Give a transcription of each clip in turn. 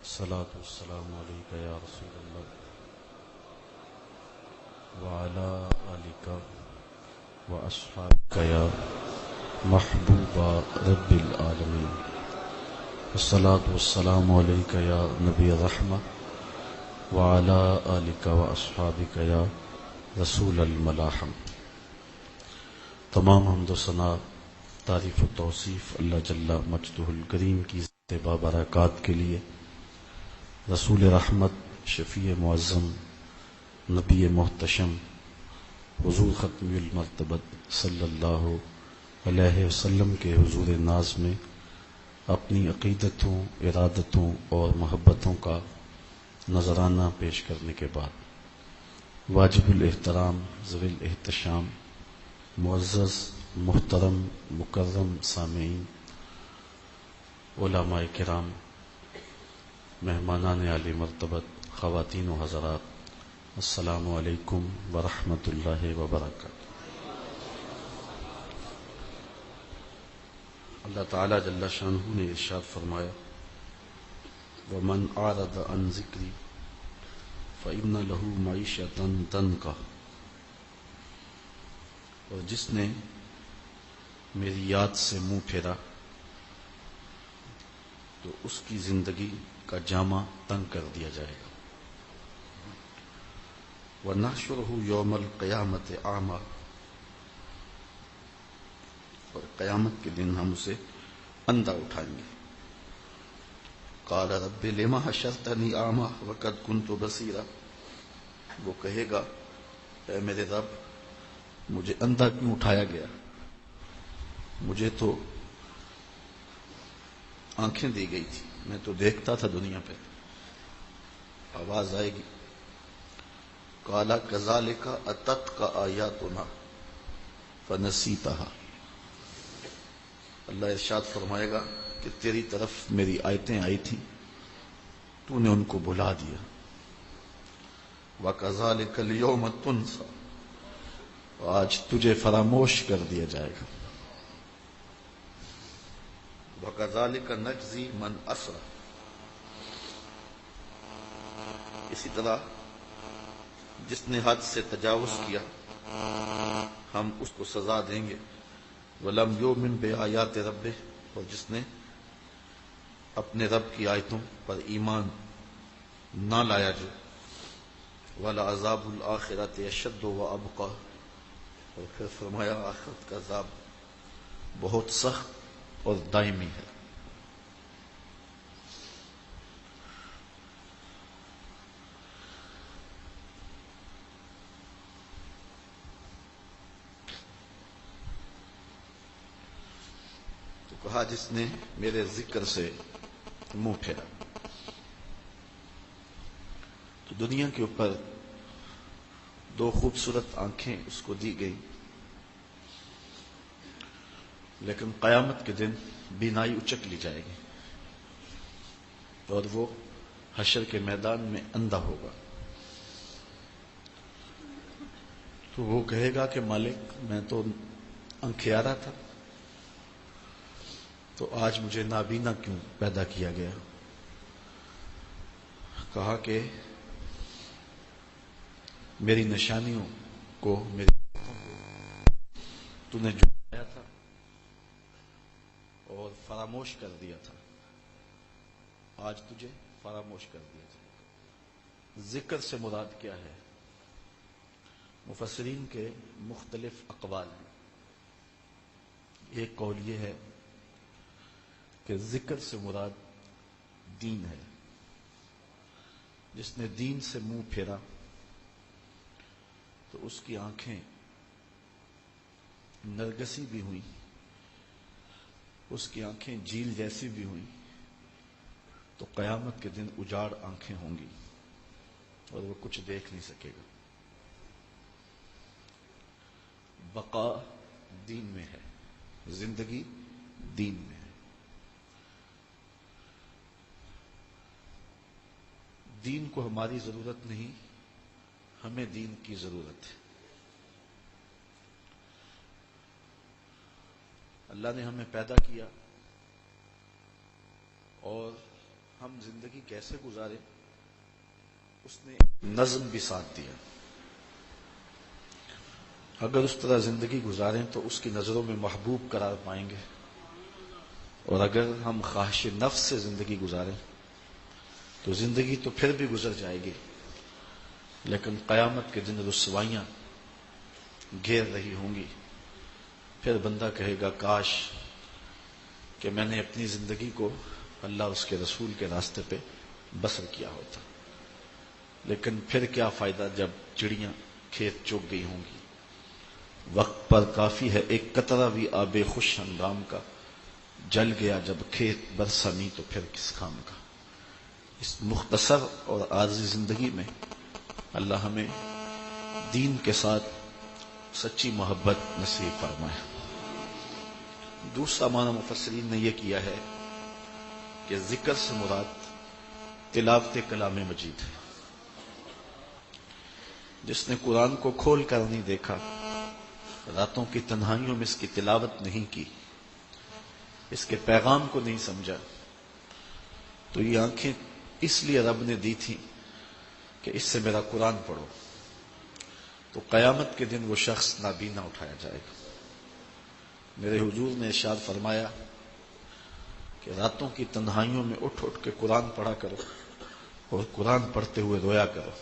الصلاة والسلام عليك يا رسول الله وعلى آلك وأصحابك يا محبوب رب العالمين. الصلاة والسلام عليك يا نبي الرحمة وعلى آلك وأصحابك يا رسول الملاحم. تمام حمد و ثنا، تعریف و توصیف اللہ جل مجدہ الکریم کی ذات برکات کے لیے، رسول رحمت، شفیع معظم، نبی محتشم، حضور ختم المرتبت صلی اللہ علیہ وسلم کے حضور ناز میں اپنی عقیدتوں، ارادتوں اور محبتوں کا نذرانہ پیش کرنے کے بعد، واجب الاحترام، ذوی الاحتشام، معزز، محترم، مکرم سامعین، علماء کرام، مہمانان عالی مرتبت، خواتین و حضرات، السلام علیکم ورحمۃ اللہ وبرکاتہ۔ اللہ تعالیٰ جل شانہ نے ارشاد فرمایا، وَمَنْ أَعْرَضَ عَنْ ذِكْرِي فَإِنَّ لَهُ مَعِيشَةً ضَنْكًا، اور جس نے میری یاد سے منہ پھیرا تو اس کی زندگی کا جامہ تنگ کر دیا جائے گا۔ وَنَحْشُرُهُ يَوْمَ الْقِيَامَةِ أَعْمَى، اور قیامت کے دن ہم اسے اندھا اٹھائیں گے۔ قَالَ رَبِّ لِمَ حَشَرْتَنِي أَعْمَى وَقَدْ كُنْتُ بَصِيرًا، وہ کہے گا، اے میرے رب، مجھے اندھا کیوں اٹھایا گیا؟ مجھے تو آنکھیں دی گئی تھی، میں تو دیکھتا تھا دنیا پہ۔ آواز آئے گی، قَالَ كَذَلِكَ أَتَتْكَ آيَاتُنَا فَنَسِيتَهَا، اللہ ارشاد فرمائے گا کہ تیری طرف میری آیتیں آئی تھیں، تو نے ان کو بھلا دیا۔ وَكَذَلِكَ الْيَوْمَ تُنْسَى، آج تجھے فراموش کر دیا جائے گا۔ وَكَذَلِكَ نَجْزِي مَنْ أَسْرَفَ، اسی طرح جس نے حد سے تجاوز کیا ہم اس کو سزا دیں گے۔ وَلَمْ يُؤْمِنْ بِآيَاتِ رَبِّهِ، اور جس نے اپنے رب کی آیتوں پر ایمان نہ لایا جو۔ وَلَعَذَابُ الْآخِرَةِ أَشَدُّ وَأَبْقَىٰ، اور پھر فرمایا آخرت کا عذاب بہت سخت اور دائمی ہے۔ تو کہا جس نے میرے ذکر سے منہ پھیرا، تو دنیا کے اوپر دو خوبصورت آنکھیں اس کو دی گئی، لیکن قیامت کے دن بینائی اچک لی جائے گی اور وہ حشر کے میدان میں اندھا ہوگا۔ تو وہ کہے گا کہ مالک، میں تو انکھیارا تھا، تو آج مجھے نابینا کیوں پیدا کیا گیا؟ کہا کہ میری نشانیوں کو، میری تو نے جھٹلایا تھا اور فراموش کر دیا تھا، آج تجھے فراموش کر دیا جائے گا۔ ذکر سے مراد کیا ہے؟ مفسرین کے مختلف اقوال ہیں۔ ایک قول یہ ہے کہ ذکر سے مراد دین ہے۔ جس نے دین سے منہ پھیرا تو اس کی آنکھیں نرگسی بھی ہوئیں، اس کی آنکھیں جھیل جیسی بھی ہوئیں، تو قیامت کے دن اجاڑ آنکھیں ہوں گی اور وہ کچھ دیکھ نہیں سکے گا۔ بقا دین میں ہے، زندگی دین میں ہے۔ دین کو ہماری ضرورت نہیں، ہمیں دین کی ضرورت ہے۔ اللہ نے ہمیں پیدا کیا اور ہم زندگی کیسے گزاریں اس نے نظم بھی ساتھ دیا. اگر اس طرح زندگی گزاریں تو اس کی نظروں میں محبوب قرار پائیں گے، اور اگر ہم خواہش نفس سے زندگی گزاریں تو زندگی تو پھر بھی گزر جائے گی، لیکن قیامت کے دن رسوائیاں گھیر رہی ہوں گی. پھر بندہ کہے گا کاش کہ میں نے اپنی زندگی کو اللہ اس کے رسول کے راستے پہ بسر کیا ہوتا. لیکن پھر کیا فائدہ جب چڑیاں کھیت چوگ گئی ہوں گی. وقت پر کافی ہے ایک قطرہ بھی آب خوش ہنگام کا، جل گیا جب کھیت برسمی تو پھر کس کام کا. اس مختصر اور عارضی زندگی میں اللہ ہمیں دین کے ساتھ سچی محبت نصیب فرمائے. دوسرا معنی مفسرین نے یہ کیا ہے کہ ذکر سے مراد تلاوت کلام مجید ہے. جس نے قرآن کو کھول کر نہیں دیکھا، راتوں کی تنہائیوں میں اس کی تلاوت نہیں کی، اس کے پیغام کو نہیں سمجھا، تو یہ آنکھیں اس لیے رب نے دی تھی کہ اس سے میرا قرآن پڑھو، تو قیامت کے دن وہ شخص نابینا اٹھایا جائے گا. میرے حضور نے ارشاد فرمایا کہ راتوں کی تنہائیوں میں اٹھ اٹھ کے قرآن پڑھا کرو اور قرآن پڑھتے ہوئے رویا کرو.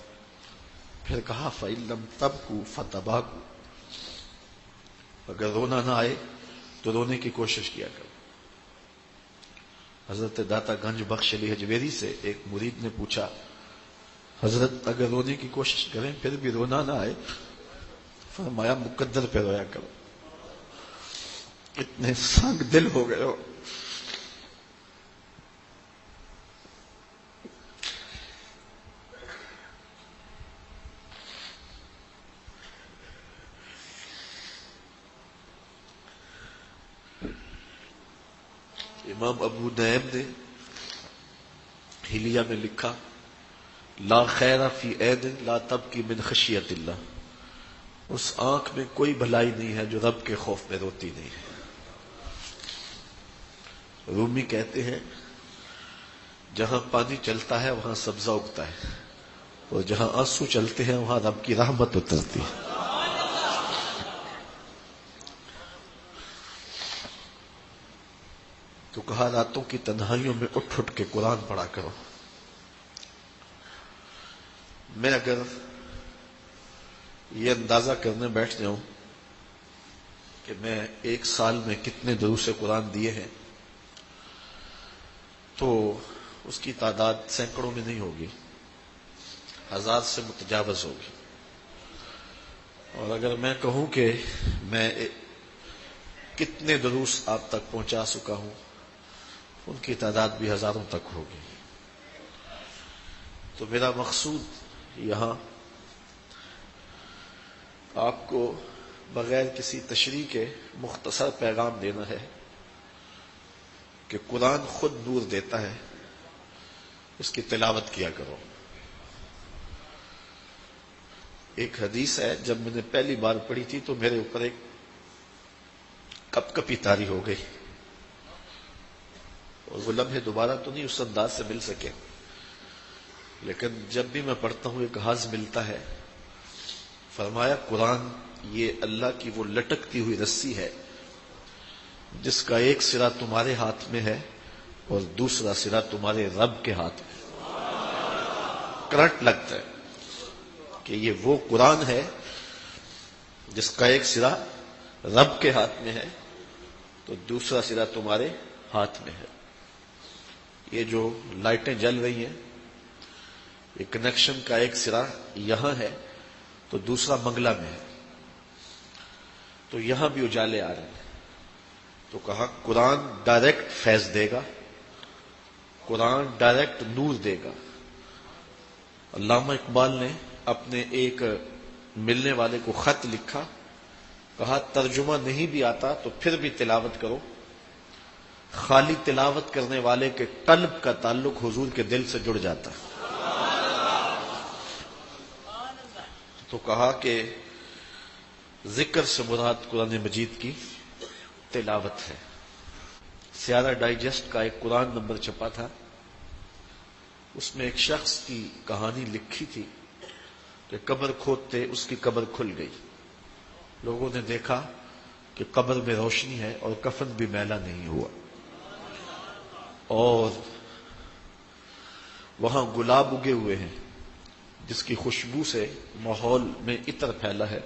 پھر کہا فَإِن لَمْ تَبْكُوا فَتَبَاكُوا، اگر رونا نہ آئے تو رونے کی کوشش کیا کرو. حضرت داتا گنج بخش علی حجویری سے ایک مرید نے پوچھا حضرت اگر رونے کی کوشش کریں پھر بھی رونا نہ آئے، فرمایا مقدر پہ رویا کرو، اتنے سنگ دل ہو گئے ہو. امام ابو نعیم نے حلیہ میں لکھا لا خیر فی عین لا تبکی من خشیت اللہ، اس آنکھ میں کوئی بھلائی نہیں ہے جو رب کے خوف میں روتی نہیں ہے. رومی کہتے ہیں جہاں پانی چلتا ہے وہاں سبزہ اگتا ہے، اور جہاں آنسو چلتے ہیں وہاں رب کی رحمت اترتی ہے. تو کہا راتوں کی تنہائیوں میں اٹھ اٹھ کے قرآن پڑھا کرو. میں اگر یہ اندازہ کرنے بیٹھ جاؤں کہ میں ایک سال میں کتنے دروس قرآن دیے ہیں تو اس کی تعداد سینکڑوں میں نہیں ہوگی، ہزار سے متجاوز ہوگی. اور اگر میں کہوں کہ میں کتنے دروس آپ تک پہنچا سکا ہوں، ان کی تعداد بھی ہزاروں تک ہوگی. تو میرا مقصود یہاں آپ کو بغیر کسی تشریح کے مختصر پیغام دینا ہے کہ قرآن خود نور دیتا ہے، اس کی تلاوت کیا کرو. ایک حدیث ہے جب میں نے پہلی بار پڑھی تھی تو میرے اوپر ایک کپ کپی طاری ہو گئی، اور وہ لمحے دوبارہ تو نہیں اس انداز سے مل سکے، لیکن جب بھی میں پڑھتا ہوں ایک حاض ملتا ہے. فرمایا قرآن یہ اللہ کی وہ لٹکتی ہوئی رسی ہے جس کا ایک سرا تمہارے ہاتھ میں ہے اور دوسرا سرا تمہارے رب کے ہاتھ میں. کرنٹ لگتا ہے کہ یہ وہ قرآن ہے جس کا ایک سرا رب کے ہاتھ میں ہے تو دوسرا سرا تمہارے ہاتھ میں ہے. یہ جو لائٹیں جل رہی ہیں، یہ کنیکشن کا ایک سرا یہاں ہے تو دوسرا منگلا میں ہے، تو یہاں بھی اجالے آ رہے ہیں. تو کہا قرآن ڈائریکٹ فیض دے گا، قرآن ڈائریکٹ نور دے گا. علامہ اقبال نے اپنے ایک ملنے والے کو خط لکھا، کہا ترجمہ نہیں بھی آتا تو پھر بھی تلاوت کرو، خالی تلاوت کرنے والے کے قلب کا تعلق حضور کے دل سے جڑ جاتا ہے. تو کہا کہ ذکر سے مراد قرآن مجید کی تلاوت ہے. سیارہ ڈائجسٹ کا ایک قرآن نمبر چھپا تھا، اس میں ایک شخص کی کہانی لکھی تھی کہ قبر کھودتے اس کی قبر کھل گئی. لوگوں نے دیکھا کہ قبر میں روشنی ہے اور کفن بھی میلا نہیں ہوا، اور وہاں گلاب اگے ہوئے ہیں جس کی خوشبو سے ماحول میں عطر پھیلا ہے.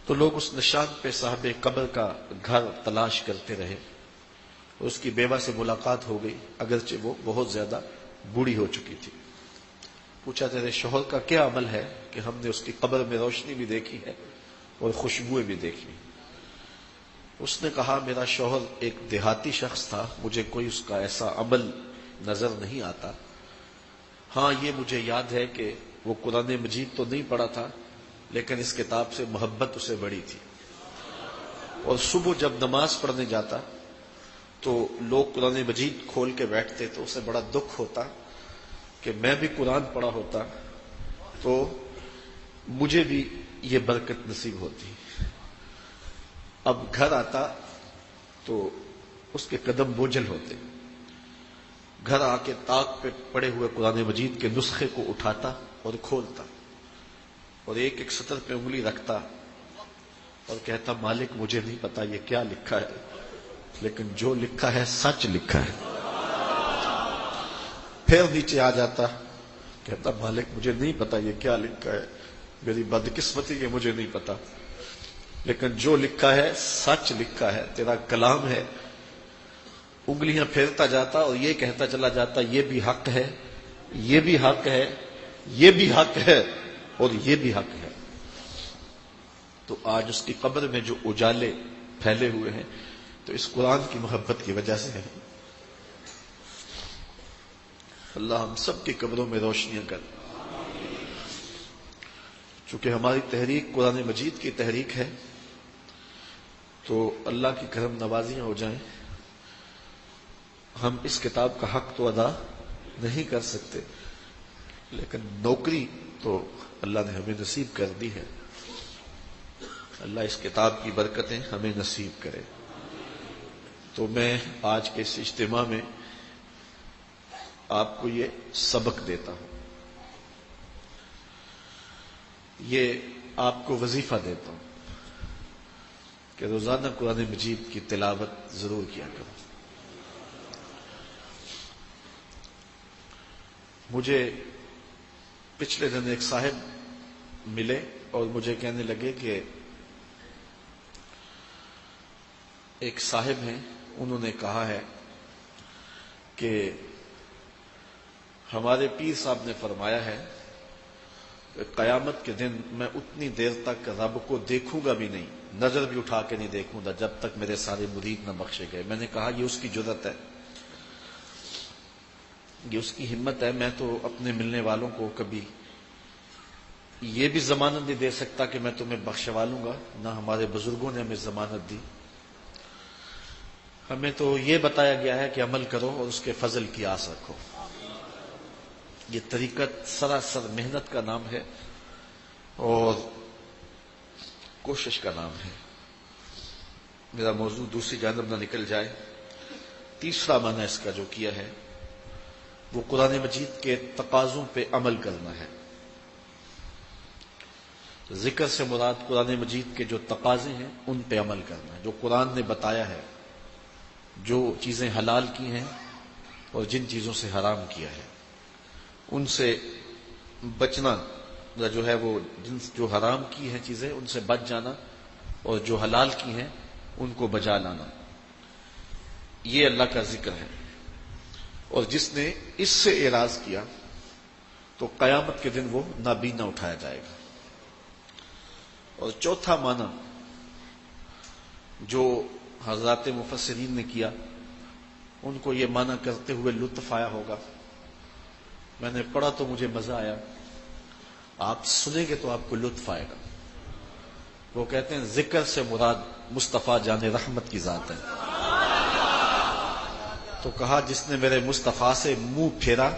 تو لوگ اس نشان پہ صاحب قبر کا گھر تلاش کرتے رہے. اس کی بیوہ سے ملاقات ہو گئی، اگرچہ وہ بہت زیادہ بوڑھی ہو چکی تھی. پوچھا تیرے شوہر کا کیا عمل ہے کہ ہم نے اس کی قبر میں روشنی بھی دیکھی ہے اور خوشبوئیں بھی دیکھی. اس نے کہا میرا شوہر ایک دیہاتی شخص تھا، مجھے کوئی اس کا ایسا عمل نظر نہیں آتا. ہاں یہ مجھے یاد ہے کہ وہ قرآن مجید تو نہیں پڑھا تھا، لیکن اس کتاب سے محبت اسے بڑی تھی. اور صبح جب نماز پڑھنے جاتا تو لوگ قرآن مجید کھول کے بیٹھتے تو اسے بڑا دکھ ہوتا کہ میں بھی قرآن پڑھا ہوتا تو مجھے بھی یہ برکت نصیب ہوتی. اب گھر آتا تو اس کے قدم بوجھل ہوتے. گھر آ کے طاق پہ پڑے ہوئے قرآن مجید کے نسخے کو اٹھاتا اور کھولتا اور ایک ایک سطر پہ انگلی رکھتا اور کہتا مالک مجھے نہیں پتا یہ کیا لکھا ہے، لیکن جو لکھا ہے سچ لکھا ہے. پھر نیچے آ جاتا، کہتا مالک مجھے نہیں پتا یہ کیا لکھا ہے، میری بدقسمتی کہ مجھے نہیں پتا، لیکن جو لکھا ہے سچ لکھا ہے، تیرا کلام ہے. انگلیاں پھیرتا جاتا اور یہ کہتا چلا جاتا یہ بھی حق ہے، یہ بھی حق ہے، یہ بھی حق ہے اور یہ بھی حق ہے. تو آج اس کی قبر میں جو اجالے پھیلے ہوئے ہیں تو اس قرآن کی محبت کی وجہ سے ہے. اللہ ہم سب کی قبروں میں روشنیاں کر. چونکہ ہماری تحریک قرآن مجید کی تحریک ہے تو اللہ کی کرم نوازیاں ہو جائیں. ہم اس کتاب کا حق تو ادا نہیں کر سکتے، لیکن نوکری تو اللہ نے ہمیں نصیب کر دی ہے. اللہ اس کتاب کی برکتیں ہمیں نصیب کرے. تو میں آج کے اس اجتماع میں آپ کو یہ سبق دیتا ہوں، یہ آپ کو وظیفہ دیتا ہوں کہ روزانہ قرآن مجید کی تلاوت ضرور کیا کرو. مجھے پچھلے دن ایک صاحب ملے اور مجھے کہنے لگے کہ ایک صاحب ہیں، انہوں نے کہا ہے کہ ہمارے پیر صاحب نے فرمایا ہے کہ قیامت کے دن میں اتنی دیر تک رب کو دیکھوں گا بھی نہیں، نظر بھی اٹھا کے نہیں دیکھوں گا جب تک میرے سارے مرید نہ بخشے گئے. میں نے کہا یہ اس کی جرت ہے، یہ اس کی ہمت ہے. میں تو اپنے ملنے والوں کو کبھی یہ بھی ضمانت نہیں دے سکتا کہ میں تمہیں بخشوا لوں گا، نہ ہمارے بزرگوں نے ہمیں ضمانت دی. ہمیں تو یہ بتایا گیا ہے کہ عمل کرو اور اس کے فضل کی آس رکھو. یہ طریقت سراسر محنت کا نام ہے اور کوشش کا نام ہے. میرا موضوع دوسری جانب نہ نکل جائے. تیسرا معنی اس کا جو کیا ہے وہ قرآن مجید کے تقاضوں پہ عمل کرنا ہے. ذکر سے مراد قرآن مجید کے جو تقاضے ہیں ان پہ عمل کرنا ہے. جو قرآن نے بتایا ہے، جو چیزیں حلال کی ہیں اور جن چیزوں سے حرام کیا ہے ان سے بچنا، جو ہے وہ جو حرام کی ہیں چیزیں ان سے بچ جانا اور جو حلال کی ہیں ان کو بجا لانا، یہ اللہ کا ذکر ہے. اور جس نے اس سے اعراض کیا تو قیامت کے دن وہ نابینا اٹھایا جائے گا. اور چوتھا معنی جو حضرات مفسرین نے کیا ان کو یہ معنی کرتے ہوئے لطف آیا ہوگا. میں نے پڑھا تو مجھے مزہ آیا، آپ سنیں گے تو آپ کو لطف آئے گا. وہ کہتے ہیں ذکر سے مراد مصطفیٰ جان رحمت کی ذات ہے. تو کہا جس نے میرے مصطفیٰ سے منہ پھیرا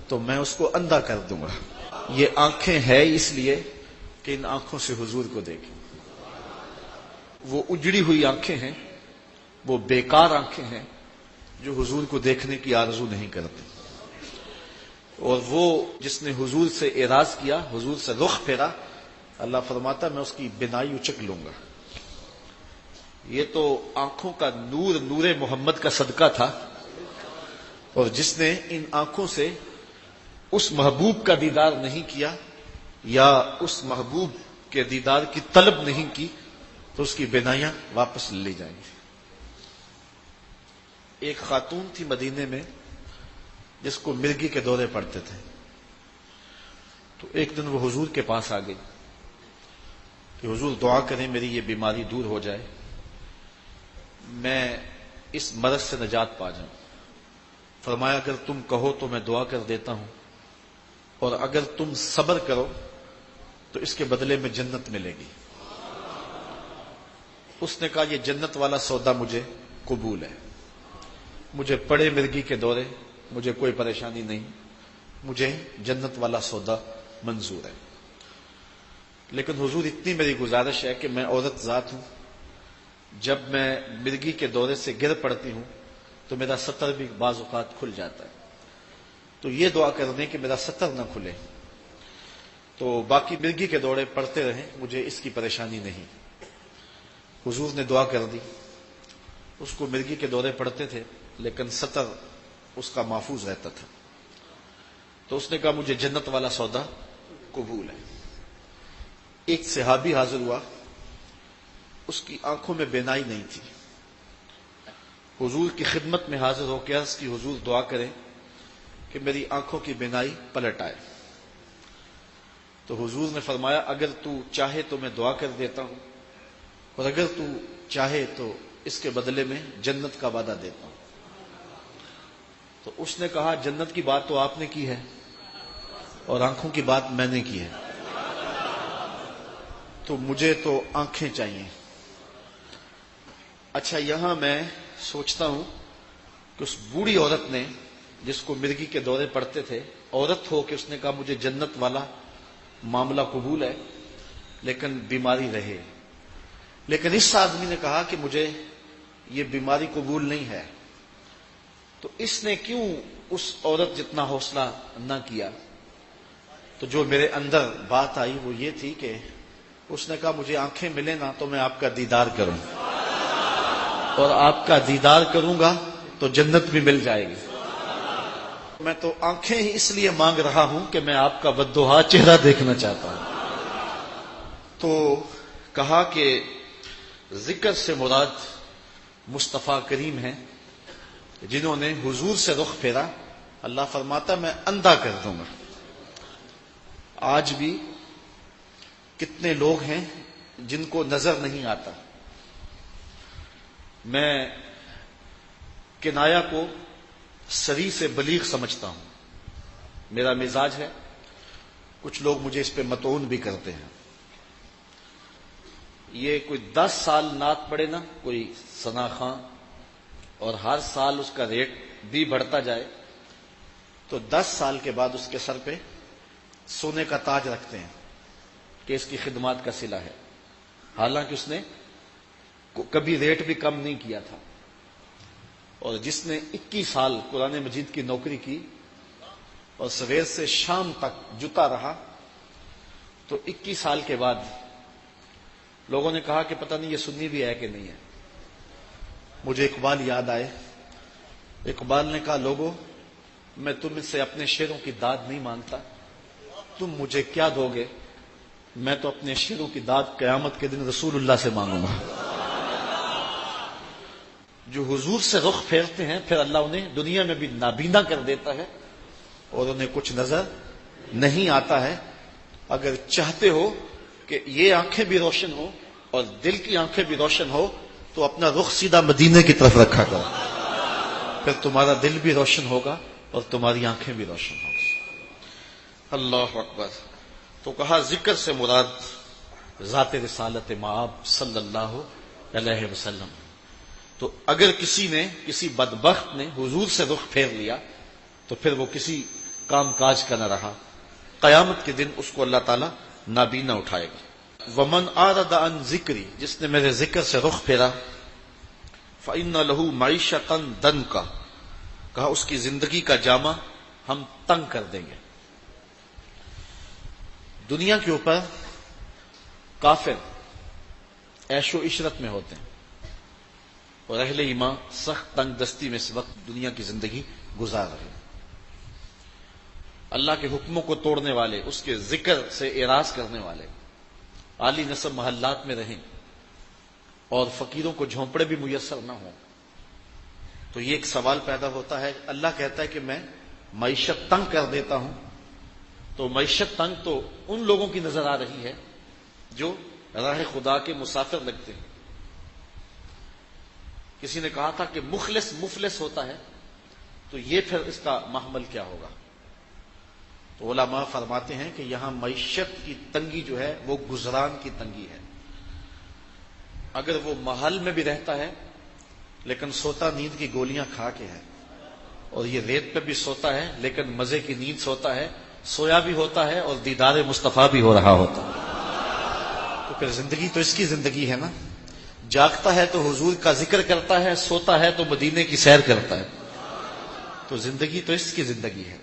تو میں اس کو اندھا کر دوں گا. یہ آنکھیں ہے اس لیے کہ ان آنکھوں سے حضور کو دیکھیں. وہ اجڑی ہوئی آنکھیں ہیں، وہ بیکار آنکھیں ہیں جو حضور کو دیکھنے کی آرزو نہیں کرتی. اور وہ جس نے حضور سے اعراض کیا، حضور سے رخ پھیرا، اللہ فرماتا میں اس کی بینائی اچک لوں گا۔ یہ تو آنکھوں کا نور، نور محمد کا صدقہ تھا، اور جس نے ان آنکھوں سے اس محبوب کا دیدار نہیں کیا یا اس محبوب کے دیدار کی طلب نہیں کی تو اس کی بینائیاں واپس لے لی جائیں گی۔ ایک خاتون تھی مدینے میں جس کو مرگی کے دورے پڑتے تھے، تو ایک دن وہ حضور کے پاس آ گئی کہ حضور دعا کریں میری یہ بیماری دور ہو جائے، میں اس مرض سے نجات پا جاؤں۔ فرمایا اگر تم کہو تو میں دعا کر دیتا ہوں، اور اگر تم صبر کرو تو اس کے بدلے میں جنت ملے گی۔ اس نے کہا یہ جنت والا سودا مجھے قبول ہے، مجھے پڑے مرگی کے دورے، مجھے کوئی پریشانی نہیں، مجھے جنت والا سودا منظور ہے۔ لیکن حضور اتنی میری گزارش ہے کہ میں عورت ذات ہوں، جب میں مرگی کے دورے سے گر پڑتی ہوں تو میرا ستر بھی بعض اوقات کھل جاتا ہے، تو یہ دعا کر دیں کہ میرا ستر نہ کھلے، تو باقی مرگی کے دورے پڑتے رہیں، مجھے اس کی پریشانی نہیں۔ حضور نے دعا کر دی، اس کو مرگی کے دورے پڑتے تھے لیکن ستر اس کا محفوظ رہتا تھا، تو اس نے کہا مجھے جنت والا سودا قبول ہے۔ ایک صحابی حاضر ہوا، اس کی آنکھوں میں بینائی نہیں تھی، حضور کی خدمت میں حاضر ہو کے عرض کی حضور دعا کریں کہ میری آنکھوں کی بینائی پلٹ آئے، تو حضور نے فرمایا اگر تو چاہے تو میں دعا کر دیتا ہوں، اور اگر تو چاہے تو اس کے بدلے میں جنت کا وعدہ دیتا ہوں۔ تو اس نے کہا جنت کی بات تو آپ نے کی ہے اور آنکھوں کی بات میں نے کی ہے، تو مجھے تو آنکھیں چاہیے۔ اچھا یہاں میں سوچتا ہوں کہ اس بوڑھی عورت نے جس کو مرگی کے دورے پڑتے تھے، عورت ہو کہ اس نے کہا مجھے جنت والا معاملہ قبول ہے لیکن بیماری رہے، لیکن اس آدمی نے کہا کہ مجھے یہ بیماری قبول نہیں ہے، تو اس نے کیوں اس عورت جتنا حوصلہ نہ کیا؟ تو جو میرے اندر بات آئی وہ یہ تھی کہ اس نے کہا مجھے آنکھیں ملے نا تو میں آپ کا دیدار کروں، اور آپ کا دیدار کروں گا تو جنت بھی مل جائے گی۔ میں تو آنکھیں ہی اس لیے مانگ رہا ہوں کہ میں آپ کا بددعا چہرہ دیکھنا چاہتا ہوں۔ تو کہا کہ ذکر سے مراد مصطفیٰ کریم ہیں جنہوں نے حضور سے رخ پھیرا، اللہ فرماتا میں اندھا کر دوں گا۔ آج بھی کتنے لوگ ہیں جن کو نظر نہیں آتا۔ میں کنایا کو سری سے بلیغ سمجھتا ہوں، میرا مزاج ہے، کچھ لوگ مجھے اس پہ متعون بھی کرتے ہیں۔ یہ کوئی 10 سال نعت پڑے نا کوئی ثنا خاں، اور ہر سال اس کا ریٹ بھی بڑھتا جائے، تو 10 سال کے بعد اس کے سر پہ سونے کا تاج رکھتے ہیں کہ اس کی خدمات کا صلہ ہے، حالانکہ اس نے کبھی ریٹ بھی کم نہیں کیا تھا۔ اور جس نے 21 سال قرآن مجید کی نوکری کی اور سویر سے شام تک جتا رہا، تو 21 سال کے بعد لوگوں نے کہا کہ پتہ نہیں یہ سنی بھی ہے کہ نہیں ہے۔ مجھے اقبال یاد آئے، اقبال نے کہا لوگوں میں تم سے اپنے شعروں کی داد نہیں مانگتا، تم مجھے کیا دو گے؟ میں تو اپنے شعروں کی داد قیامت کے دن رسول اللہ سے مانگوں گا۔ جو حضور سے رخ پھیرتے ہیں پھر اللہ انہیں دنیا میں بھی نابینا کر دیتا ہے اور انہیں کچھ نظر نہیں آتا ہے۔ اگر چاہتے ہو کہ یہ آنکھیں بھی روشن ہو اور دل کی آنکھیں بھی روشن ہو تو اپنا رخ سیدھا مدینے کی طرف رکھا کرو، پھر تمہارا دل بھی روشن ہوگا اور تمہاری آنکھیں بھی روشن ہوگی۔ اللہ اکبر۔ تو کہا ذکر سے مراد ذات رسالت مآب صلی اللہ علیہ وسلم۔ تو اگر کسی نے، کسی بدبخت نے حضور سے رخ پھیر لیا تو پھر وہ کسی کام کاج کا نہ رہا، قیامت کے دن اس کو اللہ تعالیٰ نابینا اٹھائے گا۔ ومن اعرض عن ذکری، جس نے میرے ذکر سے رخ پھیرا، فإن له معیشۃ ضنکا، کہا اس کی زندگی کا جامہ ہم تنگ کر دیں گے. دنیا کے اوپر کافر عیش و عشرت میں ہوتے ہیں اور اہل ایمان سخت تنگ دستی میں اس وقت دنیا کی زندگی گزار رہے ہیں. اللہ کے حکموں کو توڑنے والے، اس کے ذکر سے اعراض کرنے والے عالی نسب محلات میں رہیں اور فقیروں کو جھونپڑے بھی میسر نہ ہوں، تو یہ ایک سوال پیدا ہوتا ہے. اللہ کہتا ہے کہ میں معیشت تنگ کر دیتا ہوں. تو معیشت تنگ تو ان لوگوں کی نظر آ رہی ہے جو راہ خدا کے مسافر لگتے ہیں. کسی نے کہا تھا کہ مخلص مفلس ہوتا ہے، تو یہ پھر اس کا محمل کیا ہوگا؟ تو علماء فرماتے ہیں کہ یہاں معیشت کی تنگی جو ہے وہ گزران کی تنگی ہے. اگر وہ محل میں بھی رہتا ہے لیکن سوتا نیند کی گولیاں کھا کے ہے، اور یہ ریت پہ بھی سوتا ہے لیکن مزے کی نیند سوتا ہے، سویا بھی ہوتا ہے اور دیدار مصطفیٰ بھی ہو رہا ہوتا ہے، تو پھر زندگی تو اس کی زندگی ہے نا. جاگتا ہے تو حضور کا ذکر کرتا ہے، سوتا ہے تو مدینے کی سیر کرتا ہے، تو زندگی تو اس کی زندگی ہے.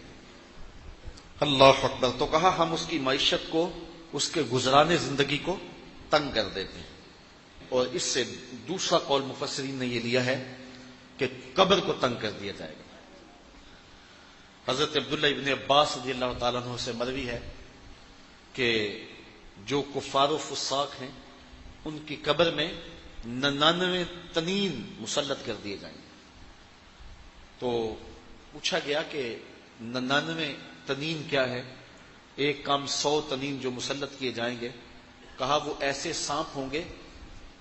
اللہ اکبر. تو کہا ہم اس کی معیشت کو، اس کے گزرانے زندگی کو تنگ کر دیتے ہیں. اور اس سے دوسرا قول مفسرین نے یہ لیا ہے کہ قبر کو تنگ کر دیا جائے گا. حضرت عبداللہ ابن عباس رضی اللہ تعالیٰ عنہ سے مروی ہے کہ جو کفار و فساق ہیں ان کی قبر میں 99 تنین مسلط کر دیے جائیں گے. تو پوچھا گیا کہ 99 تنین کیا ہے؟ ایک کام 100 تنین جو مسلط کیے جائیں گے. کہا وہ ایسے سانپ ہوں گے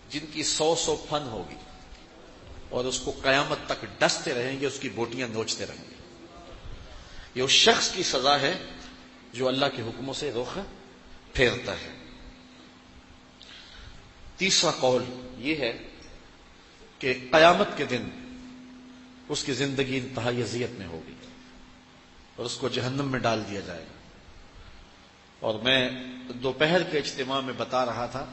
جن کی 100 پھن ہوگی اور اس کو قیامت تک ڈستے رہیں گے، اس کی بوٹیاں نوچتے رہیں گے. یہ اس شخص کی سزا ہے جو اللہ کے حکموں سے رخ پھیرتا ہے. تیسرا قول یہ ہے کہ قیامت کے دن اس کی زندگی انتہائی اذیت میں ہوگی اور اس کو جہنم میں ڈال دیا جائے گا. اور میں دوپہر کے اجتماع میں بتا رہا تھا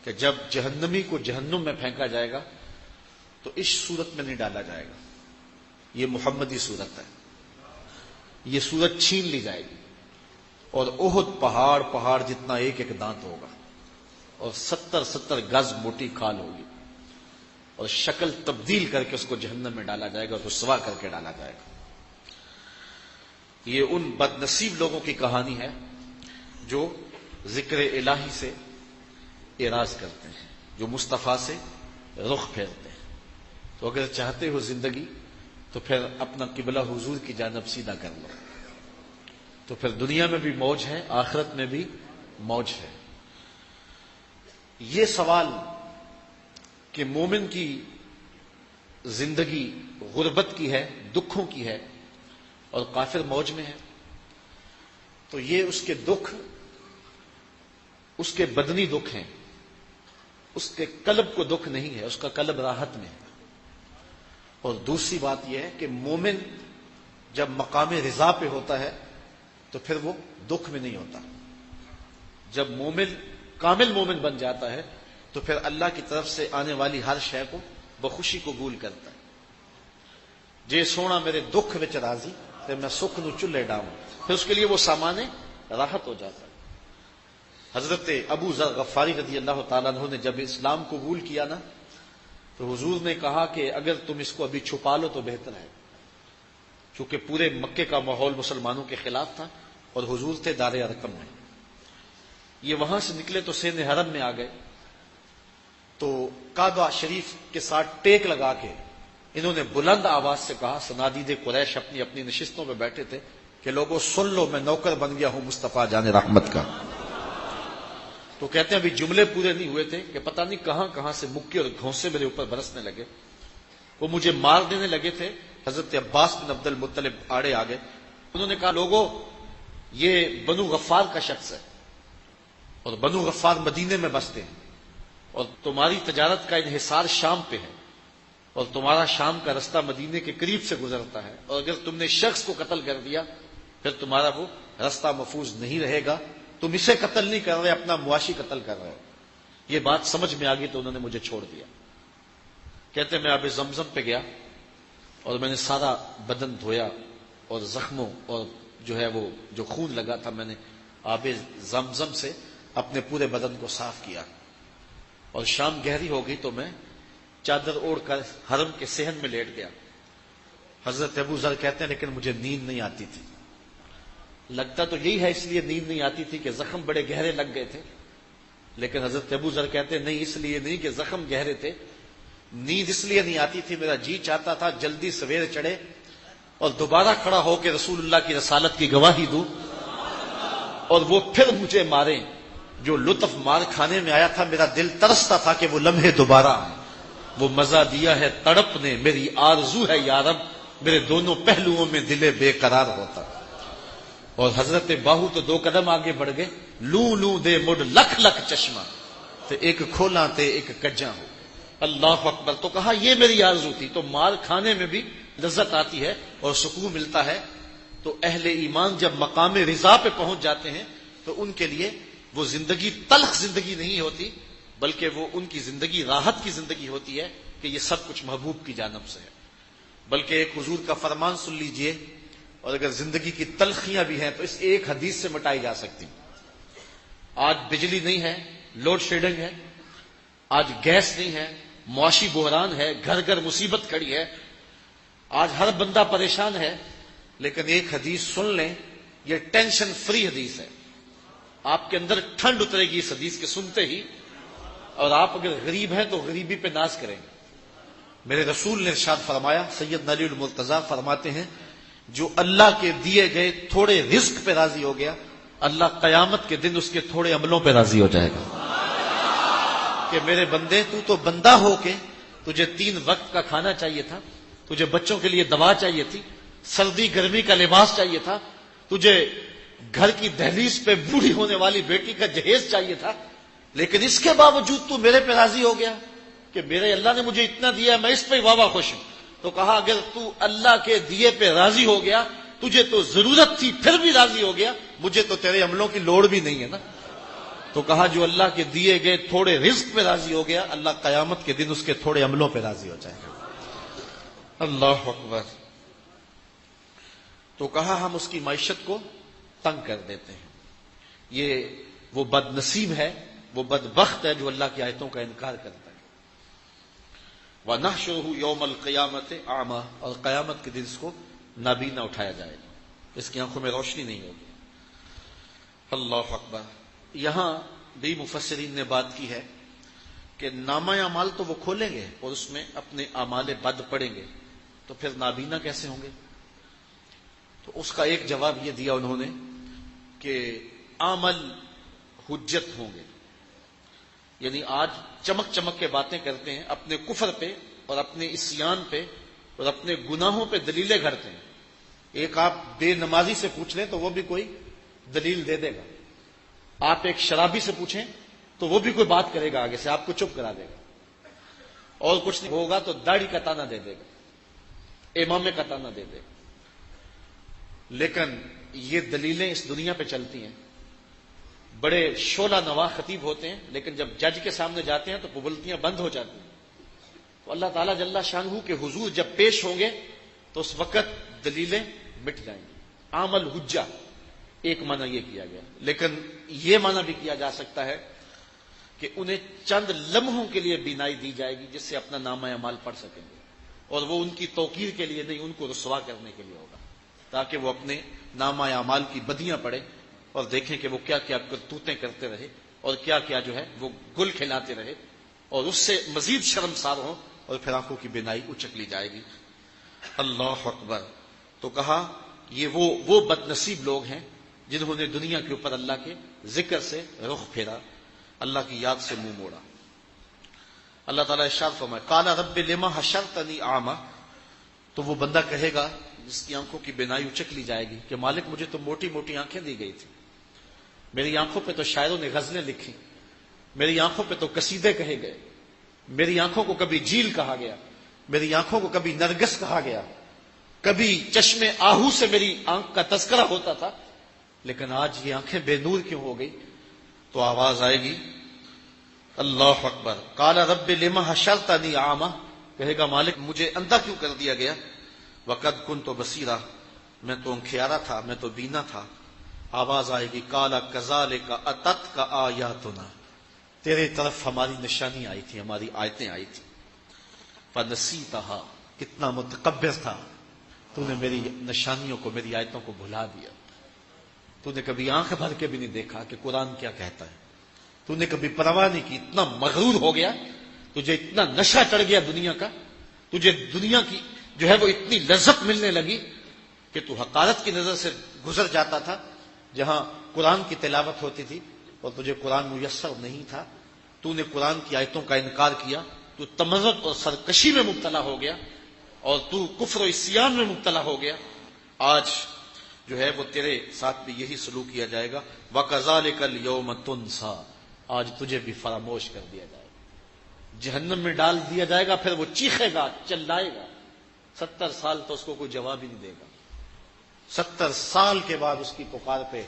کہ جب جہنمی کو جہنم میں پھینکا جائے گا تو اس صورت میں نہیں ڈالا جائے گا. یہ محمدی صورت ہے. یہ صورت چھین لی جائے گی اور احد پہاڑ جتنا ایک ایک دانت ہوگا اور 70 گز موٹی کھال ہوگی اور شکل تبدیل کر کے اس کو جہنم میں ڈالا جائے گا اور رسوا کر کے ڈالا جائے گا. یہ ان بد نصیب لوگوں کی کہانی ہے جو ذکر الہی سے اعراض کرتے ہیں، جو مصطفیٰ سے رخ پھیرتے ہیں. تو اگر چاہتے ہو زندگی تو پھر اپنا قبلہ حضور کی جانب سیدھا کر لو، تو پھر دنیا میں بھی موج ہے، آخرت میں بھی موج ہے. یہ سوال کہ مومن کی زندگی غربت کی ہے، دکھوں کی ہے اور کافر موج میں ہے، تو یہ اس کے دکھ، اس کے بدنی دکھ ہیں، اس کے قلب کو دکھ نہیں ہے، اس کا قلب راحت میں ہے. اور دوسری بات یہ ہے کہ مومن جب مقام رضا پہ ہوتا ہے تو پھر وہ دکھ میں نہیں ہوتا. جب مومن کامل مومن بن جاتا ہے تو پھر اللہ کی طرف سے آنے والی ہر شے کو بخوشی قبول کرتا ہے. جے سونا میرے دکھ وچ راضی تے میں سکھ نو چلے ڈاؤں، پھر اس کے لیے وہ سامان راحت ہو جاتا ہے. حضرت ابو ذر غفاری رضی اللہ تعالیٰ عنہ نے جب اسلام قبول کیا نا تو حضور نے کہا کہ اگر تم اس کو ابھی چھپا لو تو بہتر ہے، چونکہ پورے مکے کا ماحول مسلمانوں کے خلاف تھا اور حضور تھے دار ارقم میں. یہ وہاں سے نکلے تو سین حرم میں آ گئے تو کعبہ شریف کے ساتھ ٹیک لگا کے انہوں نے بلند آواز سے کہا، صنادید قریش اپنی اپنی نشستوں پہ بیٹھے تھے، کہ لوگوں سن لو میں نوکر بن گیا ہوں مصطفیٰ جان رحمت کا. تو کہتے ہیں ابھی جملے پورے نہیں ہوئے تھے کہ پتہ نہیں کہاں کہاں سے مکے اور گھونسے میرے اوپر برسنے لگے. وہ مجھے مار دینے لگے تھے. حضرت عباس بن عبد المطلب آڑے آ گئے. انہوں نے کہا لوگوں یہ بنو غفار کا شخص ہے اور بنو غفار مدینے میں بستے ہیں اور تمہاری تجارت کا انحصار شام پہ ہے اور تمہارا شام کا رستہ مدینے کے قریب سے گزرتا ہے، اور اگر تم نے شخص کو قتل کر دیا پھر تمہارا وہ رستہ محفوظ نہیں رہے گا. تم اسے قتل نہیں کر رہے، اپنا مواشی قتل کر رہے ہو. یہ بات سمجھ میں آ گئی تو انہوں نے مجھے چھوڑ دیا. کہتے میں آب زمزم پہ گیا اور میں نے سارا بدن دھویا اور زخموں اور جو ہے وہ جو خون لگا تھا، میں نے آب زمزم سے اپنے پورے بدن کو صاف کیا، اور شام گہری ہو گئی تو میں چادر اوڑھ کر حرم کے صحن میں لیٹ گیا۔ حضرت ابو ذر کہتے ہیں لیکن مجھے نیند نہیں آتی تھی۔ لگتا تو یہی ہے اس لیے نیند نہیں آتی تھی کہ زخم بڑے گہرے لگ گئے تھے، لیکن حضرت ابو ذر کہتے ہیں نہیں، اس لیے نہیں کہ زخم گہرے تھے، نیند اس لیے نہیں آتی تھی، میرا جی چاہتا تھا جلدی سویر چڑھے اور دوبارہ کھڑا ہو کے رسول اللہ کی رسالت کی گواہی دوں، اور وہ پھر مجھے ماریں۔ جو لطف مار کھانے میں آیا تھا، میرا دل ترستا تھا کہ وہ لمحے دوبارہ آئیں۔ وہ مزہ دیا ہے تڑپ نے، میری آرزو ہے یا رب، میرے دونوں پہلوؤں میں دل بے قرار ہوتا۔ اور حضرت باہو تو 2 قدم آگے بڑھ گئے، لوں لوں دے مڈ لکھ لکھ چشمہ، تے ایک کھولا تے ایک کجاں ہو۔ اللہ اکبر۔ تو کہا یہ میری آرزو تھی۔ تو مار کھانے میں بھی لذت آتی ہے اور سکون ملتا ہے۔ تو اہل ایمان جب مقام رضا پہ پہنچ جاتے ہیں تو ان کے لیے وہ زندگی تلخ زندگی نہیں ہوتی، بلکہ وہ ان کی زندگی راحت کی زندگی ہوتی ہے کہ یہ سب کچھ محبوب کی جانب سے ہے۔ بلکہ ایک حضور کا فرمان سن لیجئے، اور اگر زندگی کی تلخیاں بھی ہیں تو اس ایک حدیث سے مٹائی جا سکتی۔ آج بجلی نہیں ہے، لوڈ شیڈنگ ہے، آج گیس نہیں ہے، معاشی بحران ہے، گھر گھر مصیبت کھڑی ہے، آج ہر بندہ پریشان ہے، لیکن ایک حدیث سن لیں، یہ ٹینشن فری حدیث ہے۔ آپ کے اندر ٹھنڈ اترے گی اس حدیث کے سنتے ہی، اور آپ اگر غریب ہیں تو غریبی پہ ناز کریں گے۔ میرے رسول نے ارشاد فرمایا، سید علی المرتضیٰ فرماتے ہیں، جو اللہ کے دیے گئے تھوڑے رزق پہ راضی ہو گیا، اللہ قیامت کے دن اس کے تھوڑے عملوں پہ راضی ہو جائے گا۔ کہ میرے بندے، تو بندہ ہو کے تجھے 3 وقت کا کھانا چاہیے تھا، تجھے بچوں کے لیے دوا چاہیے تھی، سردی گرمی کا لباس چاہیے تھا، تجھے گھر کی دہلیز پہ بوڑھی ہونے والی بیٹی کا جہیز چاہیے تھا، لیکن اس کے باوجود تو میرے پہ راضی ہو گیا کہ میرے اللہ نے مجھے اتنا دیا، میں اس پہ واہ خوش ہوں۔ تو کہا اگر تو اللہ کے دیے پہ راضی ہو گیا، تجھے تو ضرورت تھی پھر بھی راضی ہو گیا، مجھے تو تیرے عملوں کی لوڑ بھی نہیں ہے نا۔ تو کہا جو اللہ کے دیے گئے تھوڑے رزق پہ راضی ہو گیا، اللہ قیامت کے دن اس کے تھوڑے عملوں پہ راضی ہو جائے گا۔ اللہ اکبر۔ تو کہا ہم اس کی معیشت کو تنگ کر دیتے ہیں، یہ وہ بد نصیب ہے، وہ بدبخت ہے جو اللہ کی آیتوں کا انکار کرتا ہے۔ وَنَحْشُرُهُ يَوْمَ الْقِيَامَةِ أَعْمَى، اور قیامت کے دن اس کو نابینا اٹھایا جائے گا، اس کی آنکھوں میں روشنی نہیں ہوگی۔ اللہ اکبر۔ یہاں بھی مفسرین نے بات کی ہے کہ نامہ اعمال تو وہ کھولیں گے اور اس میں اپنے اعمال بد پڑیں گے، تو پھر نابینا کیسے ہوں گے؟ تو اس کا ایک جواب یہ دیا انہوں نے کہ عمل حجت ہوں گے، یعنی آج چمک چمک کے باتیں کرتے ہیں، اپنے کفر پہ اور اپنے عصیان پہ اور اپنے گناہوں پہ دلیلیں گھڑتے ہیں۔ ایک آپ بے نمازی سے پوچھ لیں تو وہ بھی کوئی دلیل دے دے گا، آپ ایک شرابی سے پوچھیں تو وہ بھی کوئی بات کرے گا آگے سے، آپ کو چپ کرا دے گا، اور کچھ نہیں ہوگا تو داڑھی کا تانا دے دے گا، امامے کا تانا دے دے گا۔ لیکن یہ دلیلیں اس دنیا پہ چلتی ہیں، بڑے شعلہ نوا خطیب ہوتے ہیں، لیکن جب جج کے سامنے جاتے ہیں تو قبولتیاں بند ہو جاتی ہیں۔ تو اللہ تعالیٰ جل شانہ کے حضور جب پیش ہوں گے تو اس وقت دلیلیں مٹ جائیں گی۔ عمل حجہ ایک معنی یہ کیا گیا، لیکن یہ معنی بھی کیا جا سکتا ہے کہ انہیں چند لمحوں کے لیے بینائی دی جائے گی جس سے اپنا نامہ اعمال پڑھ سکیں گے، اور وہ ان کی توقیر کے لیے نہیں، ان کو رسوا کرنے کے لیے ہوگا، تاکہ وہ اپنے نامہ اعمال کی بدیاں پڑھیں اور دیکھیں کہ وہ کیا کیا کرتوتیں کرتے رہے اور کیا کیا جو ہے وہ گل کھلاتے رہے، اور اس سے مزید شرمسار ہوں، اور پھر آنکھوں کی بینائی اچک لی جائے گی۔ اللہ اکبر۔ تو کہا یہ وہ بد نصیب لوگ ہیں جنہوں نے دنیا کے اوپر اللہ کے ذکر سے رخ پھیرا، اللہ کی یاد سے منہ موڑا۔ اللہ تعالیٰ ارشاد فرمائے، قال رب لما حشرتنی اعمی، تو وہ بندہ کہے گا جس کی آنکھوں کی بینائی اچک لی جائے گی کہ مالک مجھے تو موٹی موٹی آنکھیں دی گئی تھی، میری آنکھوں پہ تو شاعروں نے غزلیں لکھی، میری آنکھوں پہ تو قصیدے کہے گئے، میری آنکھوں کو کبھی جیل کہا گیا، میری آنکھوں کو کبھی نرگس کہا گیا، کبھی چشمے آہو سے میری آنکھ کا تذکرہ ہوتا تھا، لیکن آج یہ آنکھیں بے نور کیوں ہو گئی؟ تو آواز آئے گی، اللہ اکبر، قال رب لما حشرتنی اعمی، کہے گا مالک مجھے اندھا کیوں کر دیا گیا، وقد کنت بصیرا، میں تو انکھیارا تھا، میں تو بینا تھا، آواز آئے گی کالا کذالک اتت کا آیاتنا، تیرے طرف ہماری نشانی آئی تھی، ہماری آیتیں آئی تھی، فنسیتہا، کتنا متکبر تھا تو نے میری نشانیوں کو، میری آیتوں کو بھلا دیا۔ تو نے کبھی آنکھ بھر کے بھی نہیں دیکھا کہ قرآن کیا کہتا ہے، تو نے کبھی پرواہ نہیں کی، اتنا مغرور ہو گیا، تجھے اتنا نشہ چڑھ گیا دنیا کا، تجھے دنیا کی جو ہے وہ اتنی لذت ملنے لگی کہ تو حقارت کی نظر سے گزر جاتا تھا جہاں قرآن کی تلاوت ہوتی تھی اور تجھے قرآن میسر نہیں تھا، تو نے قرآن کی آیتوں کا انکار کیا، تو تمرد اور سرکشی میں مبتلا ہو گیا اور تو کفر و عصیان میں مبتلا ہو گیا۔ آج جو ہے وہ تیرے ساتھ بھی یہی سلوک کیا جائے گا، وَكَذَلِكَ الْيَوْمَ تُنْسَى، آج تجھے بھی فراموش کر دیا جائے گا، جہنم میں ڈال دیا جائے گا، پھر وہ چیخے گا، چلائے گا، 70 سال تو اس کو کوئی جواب ہی نہیں دے گا۔ 70 سال کے بعد اس کی پکار پہ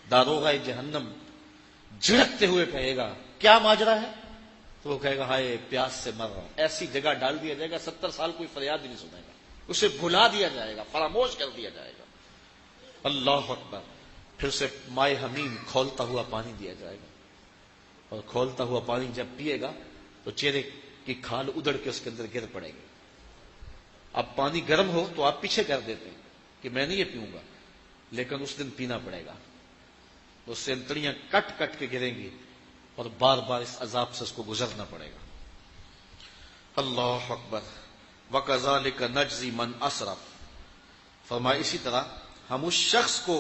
داروغہ جہنم جھڑکتے ہوئے کہے گا کیا ماجرا ہے؟ تو وہ کہے گا ہائے پیاس سے مر رہا ہوں۔ ایسی جگہ ڈال دیا جائے گا 70 سال کوئی فریاد ہی نہیں سنے گا، اسے بھلا دیا جائے گا، فراموش کر دیا جائے گا۔ اللہ اکبر۔ پھر اسے مائے حمیم کھولتا ہوا پانی دیا جائے گا، اور کھولتا ہوا پانی جب پیے گا تو چہرے کی کھال ادڑ کے اس کے اندر گر پڑے گی۔ اب پانی گرم ہو تو آپ پیچھے کر دیتے ہیں کہ میں نہیں یہ پیوں گا، لیکن اس دن پینا پڑے گا، اس سے انتڑیاں کٹ کٹ کے گریں گی اور بار بار اس عذاب سے اس کو گزرنا پڑے گا۔ اللہ اکبر۔ وَكَذَلِكَ نَجْزِي مَنْ أَسْرَفَ، فرمایا اسی طرح ہم اس شخص کو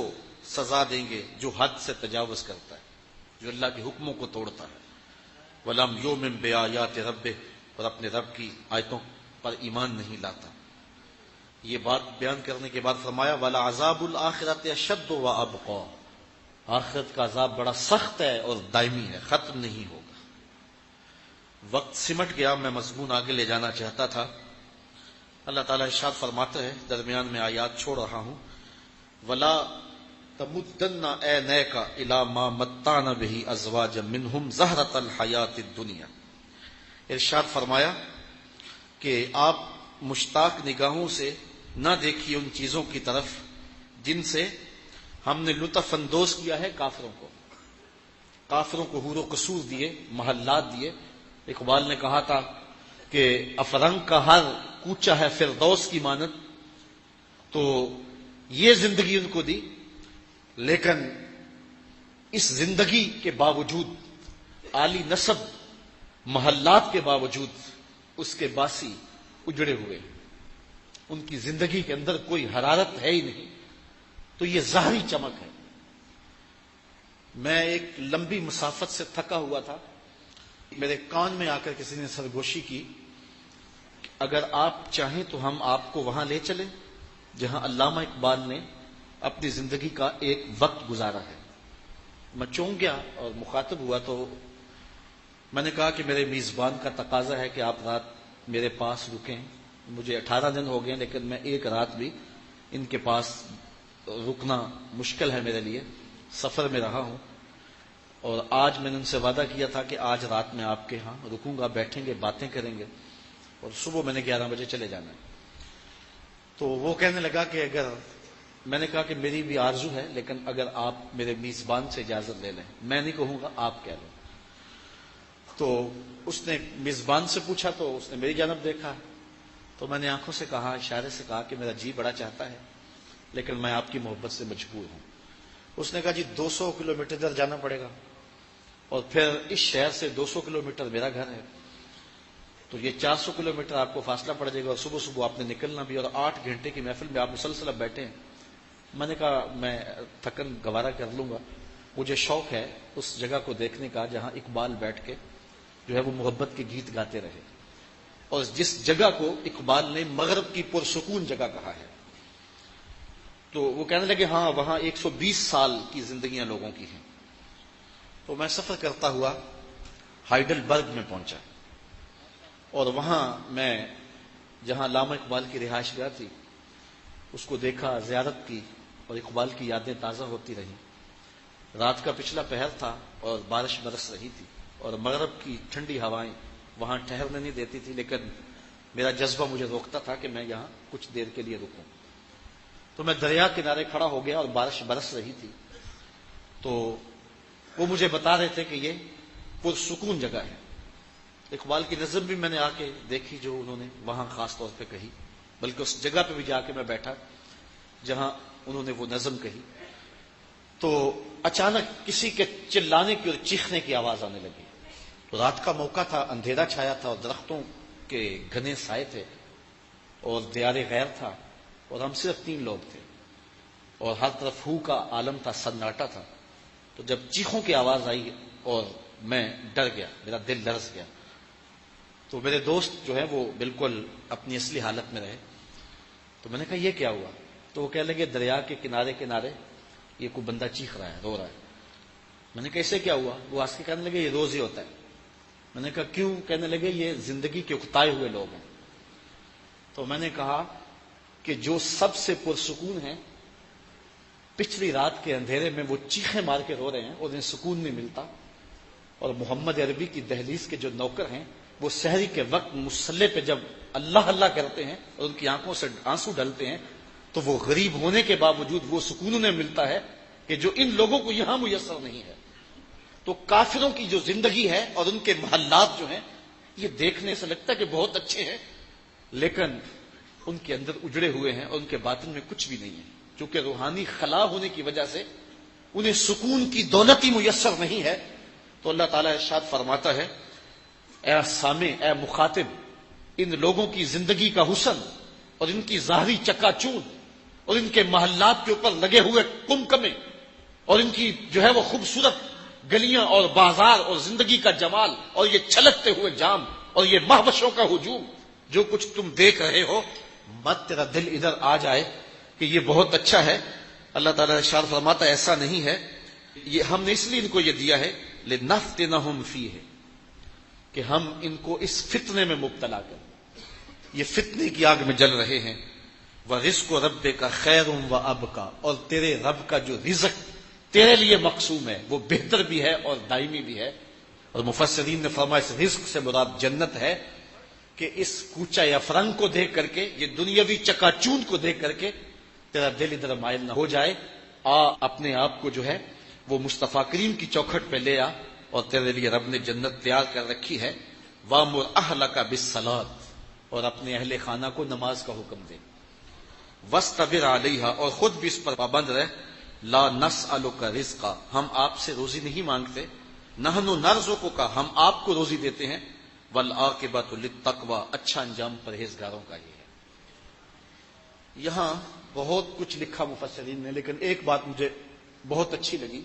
سزا دیں گے جو حد سے تجاوز کرتا ہے، جو اللہ کے حکموں کو توڑتا ہے، وَلَمْ يُؤْمِنْ بِآيَاتِ رَبِّهِ، اور اپنے رب کی آیتوں پر ایمان نہیں لاتا۔ یہ بات بیان کرنے کے بعد فرمایا وَلَعَذَابُ الْآخِرَةِ أَشَدُّ وَأَبْقَىٰ، آخرت کا عذاب بڑا سخت ہے اور دائمی ہے، ختم نہیں ہوگا۔ وقت سمٹ گیا، میں مضمون آگے لے جانا چاہتا تھا۔ اللہ تعالیٰ ارشاد فرماتے ہیں، درمیان میں آیات چھوڑ رہا ہوں، وَلَا تَمُدَّنَّ عَيْنَيْكَ إِلَىٰ مَا مَتَّعْنَا بِهِ أَزْوَاجًا مِّنْهُمْ زَهْرَةَ الْحَيَاةِ الدُّنْيَا، ارشاد فرمایا کہ آپ مشتاق نگاہوں سے نہ دیکھیے ان چیزوں کی طرف جن سے ہم نے لطف اندوز کیا ہے کافروں کو۔ کافروں کو حور و قصور دیے، محلات دیے۔ اقبال نے کہا تھا کہ افرنگ کا ہر کوچہ ہے فردوس کی مانند، تو یہ زندگی ان کو دی، لیکن اس زندگی کے باوجود، عالی نسب محلات کے باوجود، اس کے باسی اجڑے ہوئے، ان کی زندگی کے اندر کوئی حرارت ہے ہی نہیں، تو یہ ظاہری چمک ہے۔ میں ایک لمبی مسافت سے تھکا ہوا تھا، میرے کان میں آ کر کسی نے سرگوشی کی، اگر آپ چاہیں تو ہم آپ کو وہاں لے چلیں جہاں علامہ اقبال نے اپنی زندگی کا ایک وقت گزارا ہے۔ میں چونک گیا اور مخاطب ہوا تو میں نے کہا کہ میرے میزبان کا تقاضا ہے کہ آپ رات میرے پاس رکیں۔ مجھے 18 دن ہو گئے، لیکن میں ایک رات بھی ان کے پاس رکنا مشکل ہے میرے لیے، سفر میں رہا ہوں، اور آج میں نے ان سے وعدہ کیا تھا کہ آج رات میں آپ کے ہاں رکوں گا، بیٹھیں گے، باتیں کریں گے، اور صبح میں نے 11 بجے چلے جانا ہے۔ تو وہ کہنے لگا کہ اگر، میں نے کہا کہ میری بھی آرزو ہے، لیکن اگر آپ میرے میزبان سے اجازت لے لیں، میں نہیں کہوں گا، آپ کہہ لیں۔ تو اس نے میزبان سے پوچھا تو اس نے میری جانب دیکھا، تو میں نے آنکھوں سے کہا، اشارے سے کہا کہ میرا جی بڑا چاہتا ہے، لیکن میں آپ کی محبت سے مجبور ہوں۔ اس نے کہا جی 200 کلومیٹر ادھر جانا پڑے گا، اور پھر اس شہر سے 200 کلومیٹر میرا گھر ہے، تو یہ 400 کلومیٹر آپ کو فاصلہ پڑ جائے گا، اور صبح صبح آپ نے نکلنا بھی، اور 8 گھنٹے کی محفل میں آپ مسلسل اب بیٹھے ہیں۔ میں نے کہا میں تھکن گوارا کر لوں گا، مجھے شوق ہے اس جگہ کو دیکھنے کا جہاں اقبال بیٹھ کے جو ہے وہ محبت کے گیت گاتے رہے، اور جس جگہ کو اقبال نے مغرب کی پرسکون جگہ کہا ہے۔ تو وہ کہنے لگے ہاں وہاں 120 سال کی زندگیاں لوگوں کی ہیں۔ تو میں سفر کرتا ہوا ہائیڈل برگ میں پہنچا، اور وہاں میں جہاں علامہ اقبال کی رہائش گاہ تھی اس کو دیکھا، زیارت کی، اور اقبال کی یادیں تازہ ہوتی رہیں۔ رات کا پچھلا پہر تھا اور بارش برس رہی تھی، اور مغرب کی ٹھنڈی ہوائیں وہاں ٹھہرنے نہیں دیتی تھی، لیکن میرا جذبہ مجھے روکتا تھا کہ میں یہاں کچھ دیر کے لیے رکوں۔ تو میں دریا کنارے کھڑا ہو گیا اور بارش برس رہی تھی، تو وہ مجھے بتا رہے تھے کہ یہ پرسکون جگہ ہے۔ اقبال کی نظم بھی میں نے آ کے دیکھی جو انہوں نے وہاں خاص طور پہ کہی، بلکہ اس جگہ پہ بھی جا کے میں بیٹھا جہاں انہوں نے وہ نظم کہی، تو اچانک کسی کے چلانے کی اور چیخنے کی آواز آنے لگی۔ تو رات کا موقع تھا، اندھیرا چھایا تھا اور درختوں کے گھنے سائے تھے اور دیار غیر تھا، اور ہم صرف 3 لوگ تھے اور ہر طرف ہو کا عالم تھا، سناٹا تھا۔ تو جب چیخوں کی آواز آئی اور میں ڈر گیا، میرا دل لرز گیا، تو میرے دوست جو ہے وہ بالکل اپنی اصلی حالت میں رہے۔ تو میں نے کہا یہ کیا ہوا؟ تو وہ کہنے لگے دریا کے کنارے کنارے یہ کوئی بندہ چیخ رہا ہے، رو رہا ہے۔ میں نے کہا اسے کیا ہوا؟ وہ آس کے کہنے لگے یہ روز ہی ہوتا ہے۔ میں نے کہا کیوں؟ کہنے لگے یہ زندگی کے اکتائے ہوئے لوگ ہیں۔ تو میں نے کہا کہ جو سب سے پرسکون ہیں، پچھلی رات کے اندھیرے میں وہ چیخیں مار کے رو رہے ہیں اور انہیں سکون نہیں ملتا، اور محمد عربی کی دہلیز کے جو نوکر ہیں وہ سحری کے وقت مصلے پہ جب اللہ اللہ کرتے ہیں اور ان کی آنکھوں سے آنسو ڈلتے ہیں، تو وہ غریب ہونے کے باوجود وہ سکون انہیں ملتا ہے کہ جو ان لوگوں کو یہاں میسر نہیں ہے۔ تو کافروں کی جو زندگی ہے اور ان کے محلات جو ہیں، یہ دیکھنے سے لگتا ہے کہ بہت اچھے ہیں، لیکن ان کے اندر اجڑے ہوئے ہیں اور ان کے باطن میں کچھ بھی نہیں ہے، چونکہ روحانی خلا ہونے کی وجہ سے انہیں سکون کی دولت ہی میسر نہیں ہے۔ تو اللہ تعالیٰ ارشاد فرماتا ہے، اے سامع، اے مخاطب، ان لوگوں کی زندگی کا حسن اور ان کی ظاہری چکا چون اور ان کے محلات کے اوپر لگے ہوئے کمکمے اور ان کی جو ہے وہ خوبصورت گلیاں اور بازار اور زندگی کا جمال اور یہ چھلکتے ہوئے جام اور یہ مہوشوں کا ہجوم، جو کچھ تم دیکھ رہے ہو، مت تیرا دل ادھر آ جائے کہ یہ بہت اچھا ہے۔ اللہ تعالیٰ ارشاد فرماتا ہے ایسا نہیں ہے، یہ ہم نے اس لیے ان کو یہ دیا ہے لنفتنہم فیہ، کہ ہم ان کو اس فتنے میں مبتلا کریں۔ یہ فتنے کی آگ میں جل رہے ہیں۔ وَرِزْقُ رَبِّكَ خَيْرٌ وَأَبْقَىٰ، اور تیرے رب کا جو رزق تیرے لیے مقسوم ہے وہ بہتر بھی ہے اور دائمی بھی ہے۔ اور مفسرین نے فرمایا اس رزق سے مراد جنت ہے، کہ اس کوچہ افرنگ کو دیکھ کر کے، یہ دنیاوی چکا چوند کو دیکھ کر کے تیرا دل ادھر مائل نہ ہو جائے۔ اپنے آپ کو جو ہے وہ مصطفیٰ کریم کی چوکھٹ پہ لے آ، اور تیرے لیے رب نے جنت تیار کر رکھی ہے۔ وَأْمُرْ أَهْلَكَ بِالصَّلَاةِ، اور اپنے اہل خانہ کو نماز کا حکم دے۔ وَاسْتَبِرْ عَلَيْهَا، اور خود بھی اس پر پابند رہ۔ لَا نَسْأَلُكَ رِزْقًا، ہم آپ سے روزی نہیں مانگتے۔ نَحْنُ نَرْزُقُكَ، ہم آپ کو روزی دیتے ہیں۔ وَالْعَاقِبَةُ لِلتَّقْوَىٰ، اچھا انجام پرہیزگاروں کا ہی ہے۔ یہاں بہت کچھ لکھا مفسرین نے، لیکن ایک بات مجھے بہت اچھی لگی۔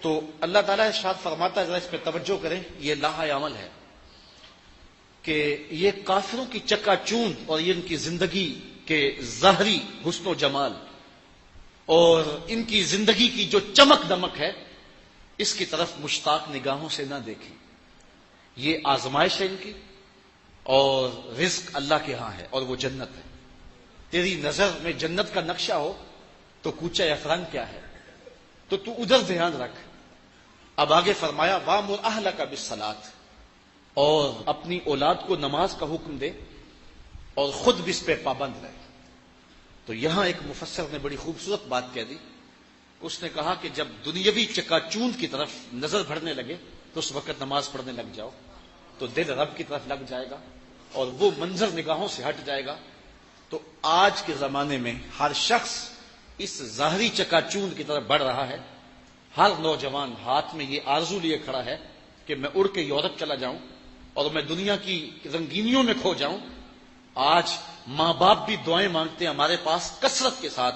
تو اللہ تعالیٰ ارشاد فرماتا ہے، ذرا اس پہ توجہ کریں، یہ لاہ عمل ہے کہ یہ کافروں کی چکا چوند اور یہ ان کی زندگی کے ظاہری حسن و جمال اور ان کی زندگی کی جو چمک دمک ہے، اس کی طرف مشتاق نگاہوں سے نہ دیکھیں۔ یہ آزمائش ہے ان کی، اور رزق اللہ کے ہاں ہے اور وہ جنت ہے۔ تیری نظر میں جنت کا نقشہ ہو تو کوچہ افرنگ کیا ہے، تو ادھر دھیان رکھ۔ اب آگے فرمایا وَأْمُرْ أَهْلَكَ بِالصَّلَاةِ، اور اپنی اولاد کو نماز کا حکم دے اور خود بھی اس پہ پابند رہے۔ تو یہاں ایک مفسر نے بڑی خوبصورت بات کہہ دی، اس نے کہا کہ جب دنیاوی چکا چوند کی طرف نظر بڑھنے لگے تو اس وقت نماز پڑھنے لگ جاؤ، تو دل رب کی طرف لگ جائے گا اور وہ منظر نگاہوں سے ہٹ جائے گا۔ تو آج کے زمانے میں ہر شخص اس ظاہری چکا چوند کی طرف بڑھ رہا ہے۔ ہر نوجوان ہاتھ میں یہ آرزو لیے کھڑا ہے کہ میں اڑ کے یورپ چلا جاؤں اور میں دنیا کی رنگینیوں میں کھو جاؤں۔ آج ماں باپ بھی دعائیں مانگتے ہیں، ہمارے پاس کثرت کے ساتھ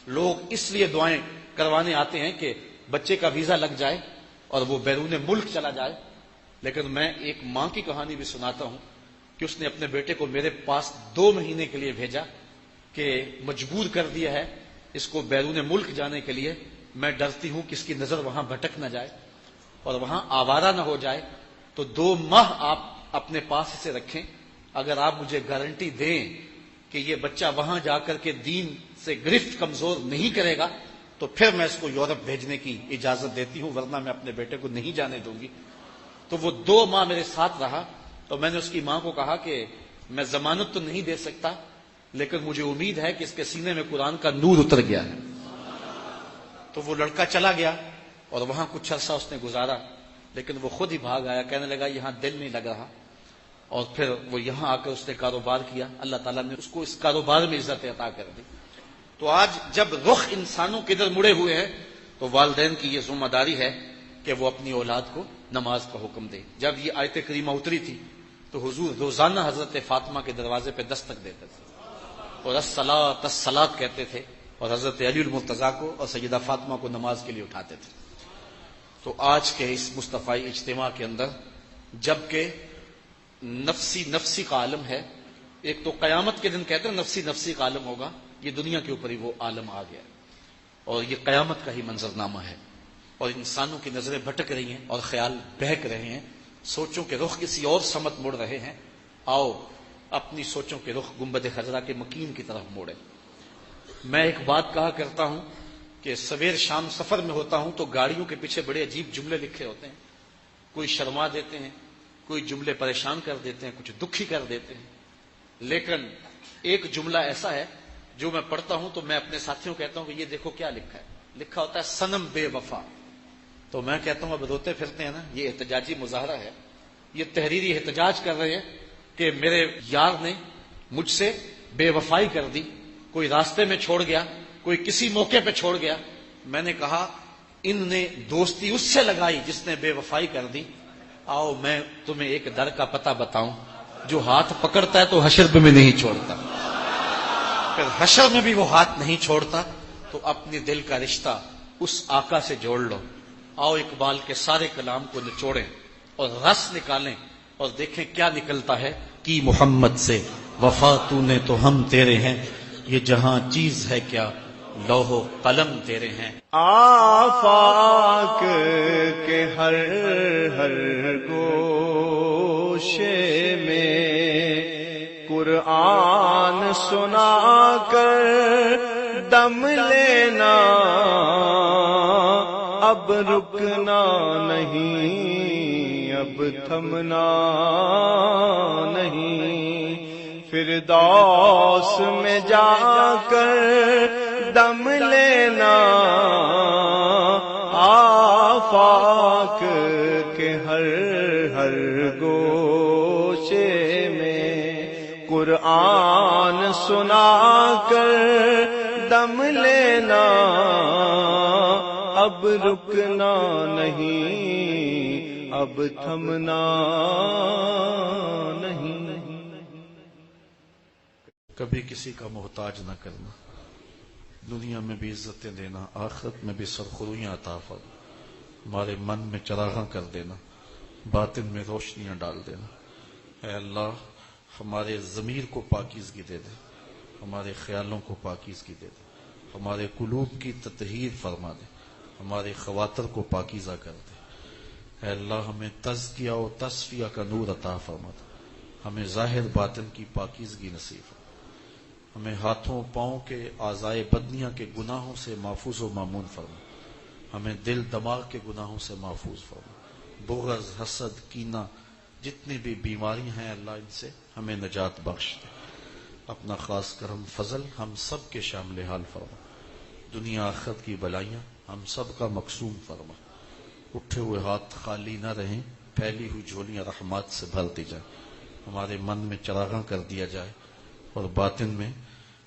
لوگ اس لیے دعائیں کروانے آتے ہیں کہ بچے کا ویزا لگ جائے اور وہ بیرون ملک چلا جائے۔ لیکن میں ایک ماں کی کہانی بھی سناتا ہوں کہ اس نے اپنے بیٹے کو میرے پاس 2 مہینے کے لیے بھیجا کہ مجبور کر دیا ہے اس کو بیرون ملک جانے کے لیے، میں ڈرتی ہوں کہ اس کی نظر وہاں بھٹک نہ جائے اور وہاں آوارہ نہ ہو جائے، تو 2 ماہ آپ اپنے پاس اسے رکھیں۔ اگر آپ مجھے گارنٹی دیں کہ یہ بچہ وہاں جا کر کے دین سے گرفت کمزور نہیں کرے گا تو پھر میں اس کو یورپ بھیجنے کی اجازت دیتی ہوں، ورنہ میں اپنے بیٹے کو نہیں جانے دوں گی۔ تو وہ 2 ماہ میرے ساتھ رہا، تو میں نے اس کی ماں کو کہا کہ میں ضمانت تو نہیں دے سکتا، لیکن مجھے امید ہے کہ اس کے سینے میں قرآن کا نور اتر گیا ہے. تو وہ لڑکا چلا گیا اور وہاں کچھ عرصہ اس نے گزارا، لیکن وہ خود ہی بھاگ آیا، کہنے لگا یہاں دل نہیں لگ رہا. اور پھر وہ یہاں آ کر اس نے کاروبار کیا، اللہ تعالیٰ نے اس کو اس کاروبار میں عزت عطا کر دی. تو آج جب رخ انسانوں کے ادھر مڑے ہوئے ہیں تو والدین کی یہ ذمہ داری ہے کہ وہ اپنی اولاد کو نماز کا حکم دے. جب یہ آیت کریمہ اتری تھی تو حضور روزانہ حضرت فاطمہ کے دروازے پہ دستک دیتے تھے اور الصلاۃ الصلاۃ کہتے تھے، اور حضرت علی المرتضیٰ کو اور سیدہ فاطمہ کو نماز کے لیے اٹھاتے تھے. تو آج کے اس مصطفی اجتماع کے اندر جبکہ نفسی کا عالم ہے، ایک تو قیامت کے دن کہتے ہیں نفسی کا عالم ہوگا، یہ دنیا کے اوپر ہی وہ عالم آ گیا اور یہ قیامت کا ہی منظرنامہ ہے. اور انسانوں کی نظریں بھٹک رہی ہیں اور خیال بہک رہے ہیں، سوچوں کے رخ کسی اور سمت مڑ رہے ہیں. آؤ اپنی سوچوں کے رخ گنبد خضرا کے مکین کی طرف موڑے. میں ایک بات کہا کرتا ہوں کہ سویر شام سفر میں ہوتا ہوں تو گاڑیوں کے پیچھے بڑے عجیب جملے لکھے ہوتے ہیں، کوئی شرما دیتے ہیں، کوئی جملے پریشان کر دیتے ہیں، کچھ دکھی کر دیتے ہیں. لیکن ایک جملہ ایسا ہے جو میں پڑھتا ہوں تو میں اپنے ساتھیوں کو کہتا ہوں کہ یہ دیکھو کیا لکھا ہے. لکھا ہوتا ہے صنم بے وفا. تو میں کہتا ہوں اب روتے پھرتے ہیں نا، یہ احتجاجی مظاہرہ ہے، یہ تحریری احتجاج کر رہے ہیں کہ میرے یار نے مجھ سے بے وفائی کر دی، کوئی راستے میں چھوڑ گیا، کوئی کسی موقع پہ چھوڑ گیا. میں نے کہا ان نے دوستی اس سے لگائی جس نے بے وفائی کر دی. آؤ میں تمہیں ایک در کا پتہ بتاؤں، جو ہاتھ پکڑتا ہے تو حشر میں نہیں چھوڑتا، پھر حشر میں بھی وہ ہاتھ نہیں چھوڑتا. تو اپنے دل کا رشتہ اس آقا سے جوڑ لو. آؤ اقبال کے سارے کلام کو نچوڑیں اور رس نکالیں اور دیکھیں کیا نکلتا ہے. کی محمد سے وفا تو نے تو ہم تیرے ہیں، یہ جہاں چیز ہے کیا لوح و قلم تیرے ہیں. آفاق کے ہر ہر گوشے میں قرآن سنا کر دم لینا، اب رکنا نہیں، اب تھمنا نہیں. فردوس میں جا کر دم لینا، آفاق کے ہر ہر گوشے میں قرآن سنا کر دم لینا، اب رکنا نہیں، اب تھمنا نہیں. کبھی کسی کا محتاج نہ کرنا، دنیا میں بھی عزتیں دینا، آخرت میں بھی سرخرویاں عطا فرما. ہمارے من میں چراغاں کر دینا، باطن میں روشنیاں ڈال دینا. اے اللہ ہمارے ضمیر کو پاکیزگی دے دے، ہمارے خیالوں کو پاکیزگی دے دے، ہمارے قلوب کی تطہیر فرما دے، ہمارے خواطر کو پاکیزہ کر دے. اے اللہ ہمیں تزکیہ و تصفیہ کا نور عطا فرما دے، ہمیں ظاہر باطن کی پاکیزگی نصیب فرما، ہمیں ہاتھوں پاؤں کے اعضائے بدنیاں کے گناہوں سے محفوظ و مامون فرما، ہمیں دل دماغ کے گناہوں سے محفوظ فرما. بغض، حسد، کینہ، جتنی بھی بیماریاں ہیں اللہ ان سے ہمیں نجات بخش دے. اپنا خاص کرم فضل ہم سب کے شامل حال فرما. دنیا آخرت کی بلائیاں ہم سب کا مقسوم فرما. اٹھے ہوئے ہاتھ خالی نہ رہیں، پھیلی ہوئی جھولیاں رحمات سے بھر دی جائیں. ہمارے من میں چراغاں کر دیا جائے اور باطن میں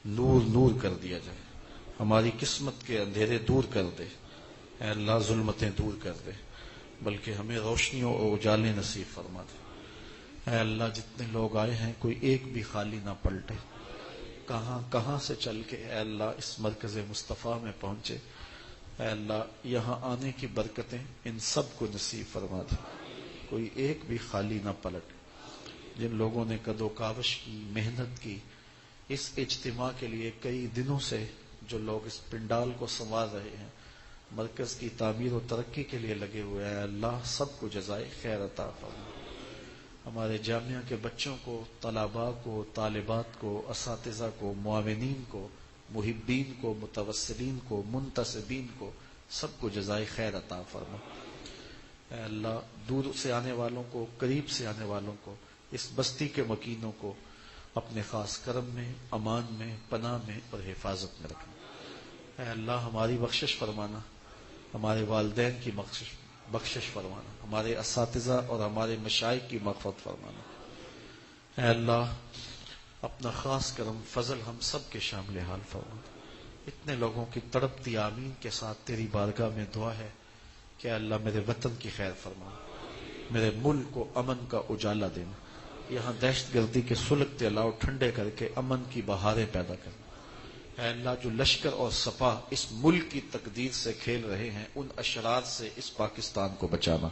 نور نور کر دیا جائے. ہماری قسمت کے اندھیرے دور کر دے. اے اللہ ظلمتیں دور کر دے، بلکہ ہمیں روشنیوں اور اجالے نصیب فرما دے. اے اللہ جتنے لوگ آئے ہیں کوئی ایک بھی خالی نہ پلٹے. کہاں کہاں سے چل کے اے اللہ اس مرکز مصطفیٰ میں پہنچے. اے اللہ یہاں آنے کی برکتیں ان سب کو نصیب فرما دے، کوئی ایک بھی خالی نہ پلٹ. جن لوگوں نے کد و کاوش کی، محنت کی اس اجتماع کے لیے، کئی دنوں سے جو لوگ اس پنڈال کو سنوار رہے ہیں، مرکز کی تعمیر و ترقی کے لیے لگے ہوئے ہیں، اللہ سب کو جزائے خیر عطا فرما. ہمارے جامعہ کے بچوں کو، طلباء کو، طالبات کو، اساتذہ کو، معاونین کو، محبین کو، متوسلین کو، منتسبین کو، سب کو جزائے خیر عطا فرما. اے اللہ دور سے آنے والوں کو، قریب سے آنے والوں کو، اس بستی کے مکینوں کو، اپنے خاص کرم میں، امان میں، پناہ میں اور حفاظت میں رکھنا۔ اے اللہ ہماری بخشش فرمانا، ہمارے والدین کی بخشش فرمانا، ہمارے اساتذہ اور ہمارے مشائخ کی مغفرت فرمانا۔ اے اللہ اپنا خاص کرم فضل ہم سب کے شامل حال فرمانا۔ اتنے لوگوں کی تڑپتی آمین کے ساتھ تیری بارگاہ میں دعا ہے کہ اے اللہ میرے وطن کی خیر فرمانا، میرے ملک کو امن کا اجالا دینا، یہاں دہشت گردی کے سلگتے الاؤ ٹھنڈے کر کے امن کی بہاریں پیدا کرنا۔ اے اللہ جو لشکر اور سپاہ اس ملک کی تقدیر سے کھیل رہے ہیں، ان اشرار سے اس پاکستان کو بچانا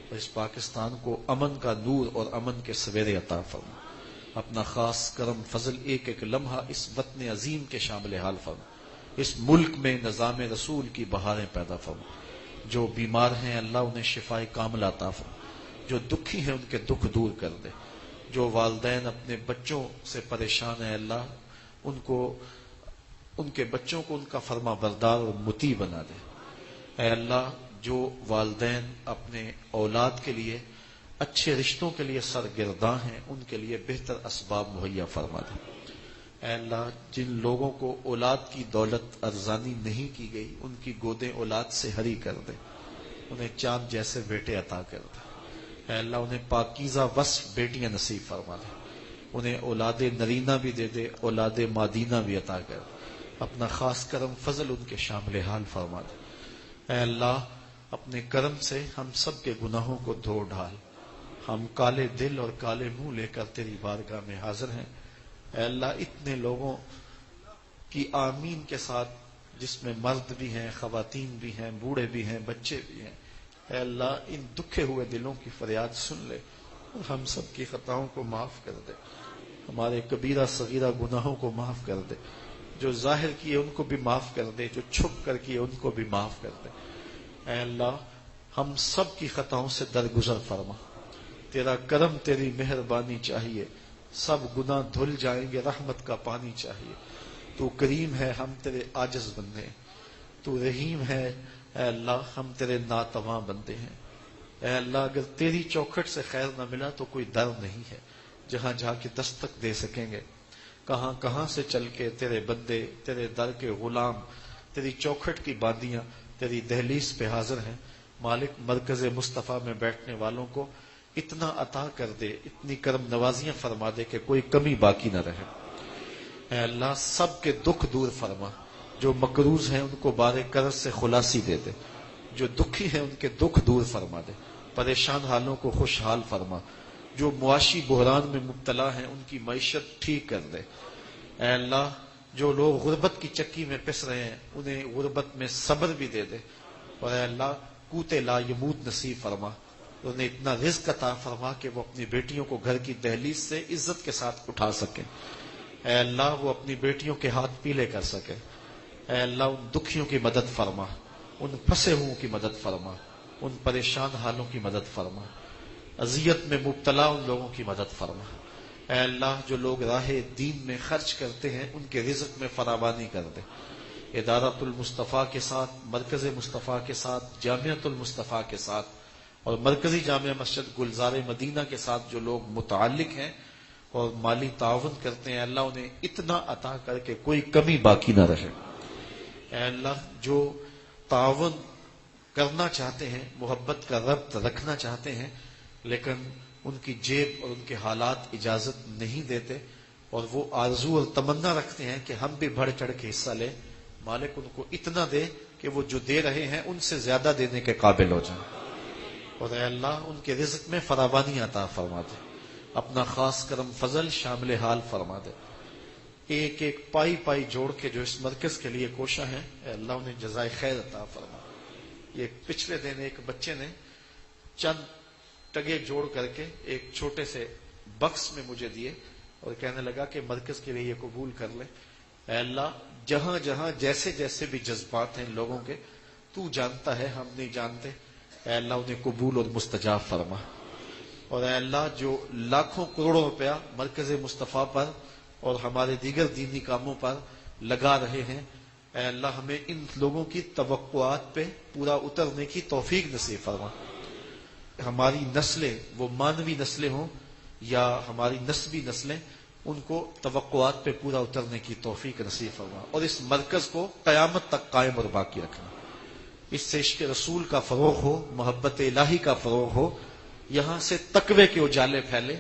اور اس پاکستان کو امن کا نور اور امن کے سویرے عطا فرما۔ اپنا خاص کرم فضل ایک ایک لمحہ اس وطن عظیم کے شامل حال فرما، اس ملک میں نظام رسول کی بہاریں پیدا فرما۔ جو بیمار ہیں اللہ انہیں شفاء کاملہ عطا فرما، جو دکھی ہیں ان کے دکھ دور کر دے، جو والدین اپنے بچوں سے پریشان ہیں اللہ ان کے بچوں کو ان کا فرما بردار اور مطیع بنا دے۔ اے اللہ جو والدین اپنے اولاد کے لیے اچھے رشتوں کے لیے سرگرداں ہیں، ان کے لیے بہتر اسباب مہیا فرما دے۔ اے اللہ جن لوگوں کو اولاد کی دولت ارزانی نہیں کی گئی، ان کی گودیں اولاد سے ہری کر دے، انہیں چاند جیسے بیٹے عطا کر دے۔ اے اللہ انہیں پاکیزہ وصف بیٹیاں نصیب فرما دے، انہیں اولاد نرینہ بھی دے دے، اولاد مادینہ بھی عطا کر دے۔ اپنا خاص کرم فضل ان کے شامل حال فرما دے۔ اے اللہ اپنے کرم سے ہم سب کے گناہوں کو دھو ڈال، ہم کالے دل اور کالے منہ لے کر تیری بارگاہ میں حاضر ہیں۔ اے اللہ اتنے لوگوں کی آمین کے ساتھ، جس میں مرد بھی ہیں، خواتین بھی ہیں، بوڑھے بھی ہیں، بچے بھی ہیں، اے اللہ ان دکھے ہوئے دلوں کی فریاد سن لے اور ہم سب کی خطاؤں کو معاف کر دے، ہمارے کبیرہ صغیرہ گناہوں کو معاف کر دے، جو ظاہر کیے ان کو بھی معاف کر دے، جو چھپ کر کیے ان کو بھی معاف کر دے۔ اے اللہ ہم سب کی خطاؤں سے درگزر فرما، تیرا کرم تیری مہربانی چاہیے، سب گناہ دھل جائیں گے، رحمت کا پانی چاہیے۔ تو کریم ہے، ہم تیرے عاجز بندے ہیں، تو رحیم ہے، اے اللہ ہم تیرے ناتواں بندے ہیں۔ اے اللہ اگر تیری چوکھٹ سے خیر نہ ملا تو کوئی در نہیں ہے جہاں جا کے دستک دے سکیں گے، کہاں کہاں سے چل کے تیرے بندے، تیرے در کے غلام، تیری چوکھٹ کی باندیاں تیری دہلیز پہ حاضر ہیں۔ مالک مرکز مصطفیٰ میں بیٹھنے والوں کو اتنا عطا کر دے، اتنی کرم نوازیاں فرما دے کہ کوئی کمی باقی نہ رہے۔ اے اللہ سب کے دکھ دور فرما، جو مقروض ہیں ان کو بار قرض سے خلاصی دے دے، جو دکھی ہیں ان کے دکھ دور فرما دے، پریشان حالوں کو خوشحال فرما، جو معاشی بحران میں مبتلا ہیں ان کی معیشت ٹھیک کر دے۔ اے اللہ جو لوگ غربت کی چکی میں پس رہے ہیں انہیں غربت میں صبر بھی دے دے، اور اے اللہ قوت لا یموت نصیب فرما، انہیں اتنا رزق عطا فرما کہ وہ اپنی بیٹیوں کو گھر کی دہلیز سے عزت کے ساتھ اٹھا سکیں۔ اے اللہ وہ اپنی بیٹیوں کے ہاتھ پیلے کر سکے۔ اے اللہ ان دکھیوں کی مدد فرما، ان پھنسے ہوئوں کی مدد فرما، ان پریشان حالوں کی مدد فرما، اذیت میں مبتلا ان لوگوں کی مدد فرما۔ اے اللہ جو لوگ راہ دین میں خرچ کرتے ہیں ان کے رزق میں فراوانی کر دے۔ ادارۃ المصطفیٰ کے ساتھ، مرکز مصطفیٰ کے ساتھ، جامعۃ المصطفیٰ کے ساتھ اور مرکزی جامع مسجد گلزار مدینہ کے ساتھ جو لوگ متعلق ہیں اور مالی تعاون کرتے ہیں، اللہ انہیں اتنا عطا کر کے کوئی کمی باقی نہ رہے۔ اے اللہ جو تعاون کرنا چاہتے ہیں، محبت کا ربط رکھنا چاہتے ہیں، لیکن ان کی جیب اور ان کے حالات اجازت نہیں دیتے اور وہ آرزو اور تمنا رکھتے ہیں کہ ہم بھی بڑھ چڑھ کے حصہ لیں، مالک ان کو اتنا دے کہ وہ جو دے رہے ہیں ان سے زیادہ دینے کے قابل ہو جائیں، اور اے اللہ ان کے رزق میں فراوانی عطا فرما دے، اپنا خاص کرم فضل شامل حال فرما دے۔ ایک ایک پائی پائی جوڑ کے جو اس مرکز کے لیے کوشاں ہیں، اے اللہ انہیں جزائے خیر عطا فرما۔ یہ پچھلے دن ایک بچے نے چند ٹگے جوڑ کر کے ایک چھوٹے سے بکس میں مجھے دیے اور کہنے لگا کہ مرکز کے لیے یہ قبول کر لے۔ اے اللہ جہاں جہاں جیسے جیسے بھی جذبات ہیں لوگوں کے، تو جانتا ہے، ہم نہیں جانتے۔ اے اللہ انہیں قبول اور مستجاب فرما، اور اے اللہ جو لاکھوں کروڑوں روپیہ مرکز مصطفیٰ پر اور ہمارے دیگر دینی کاموں پر لگا رہے ہیں، اے اللہ ہمیں ان لوگوں کی توقعات پہ پورا اترنے کی توفیق نصیب فرما۔ ہماری نسلیں، وہ مانوی نسلیں ہوں یا ہماری نسبی نسلیں، ان کو توقعات پہ پورا اترنے کی توفیق نصیب فرما، اور اس مرکز کو قیامت تک قائم اور باقی رکھنا۔ اس سے عشق رسول کا فروغ ہو، محبت الہی کا فروغ ہو، یہاں سے تقوی کے اجالے پھیلے،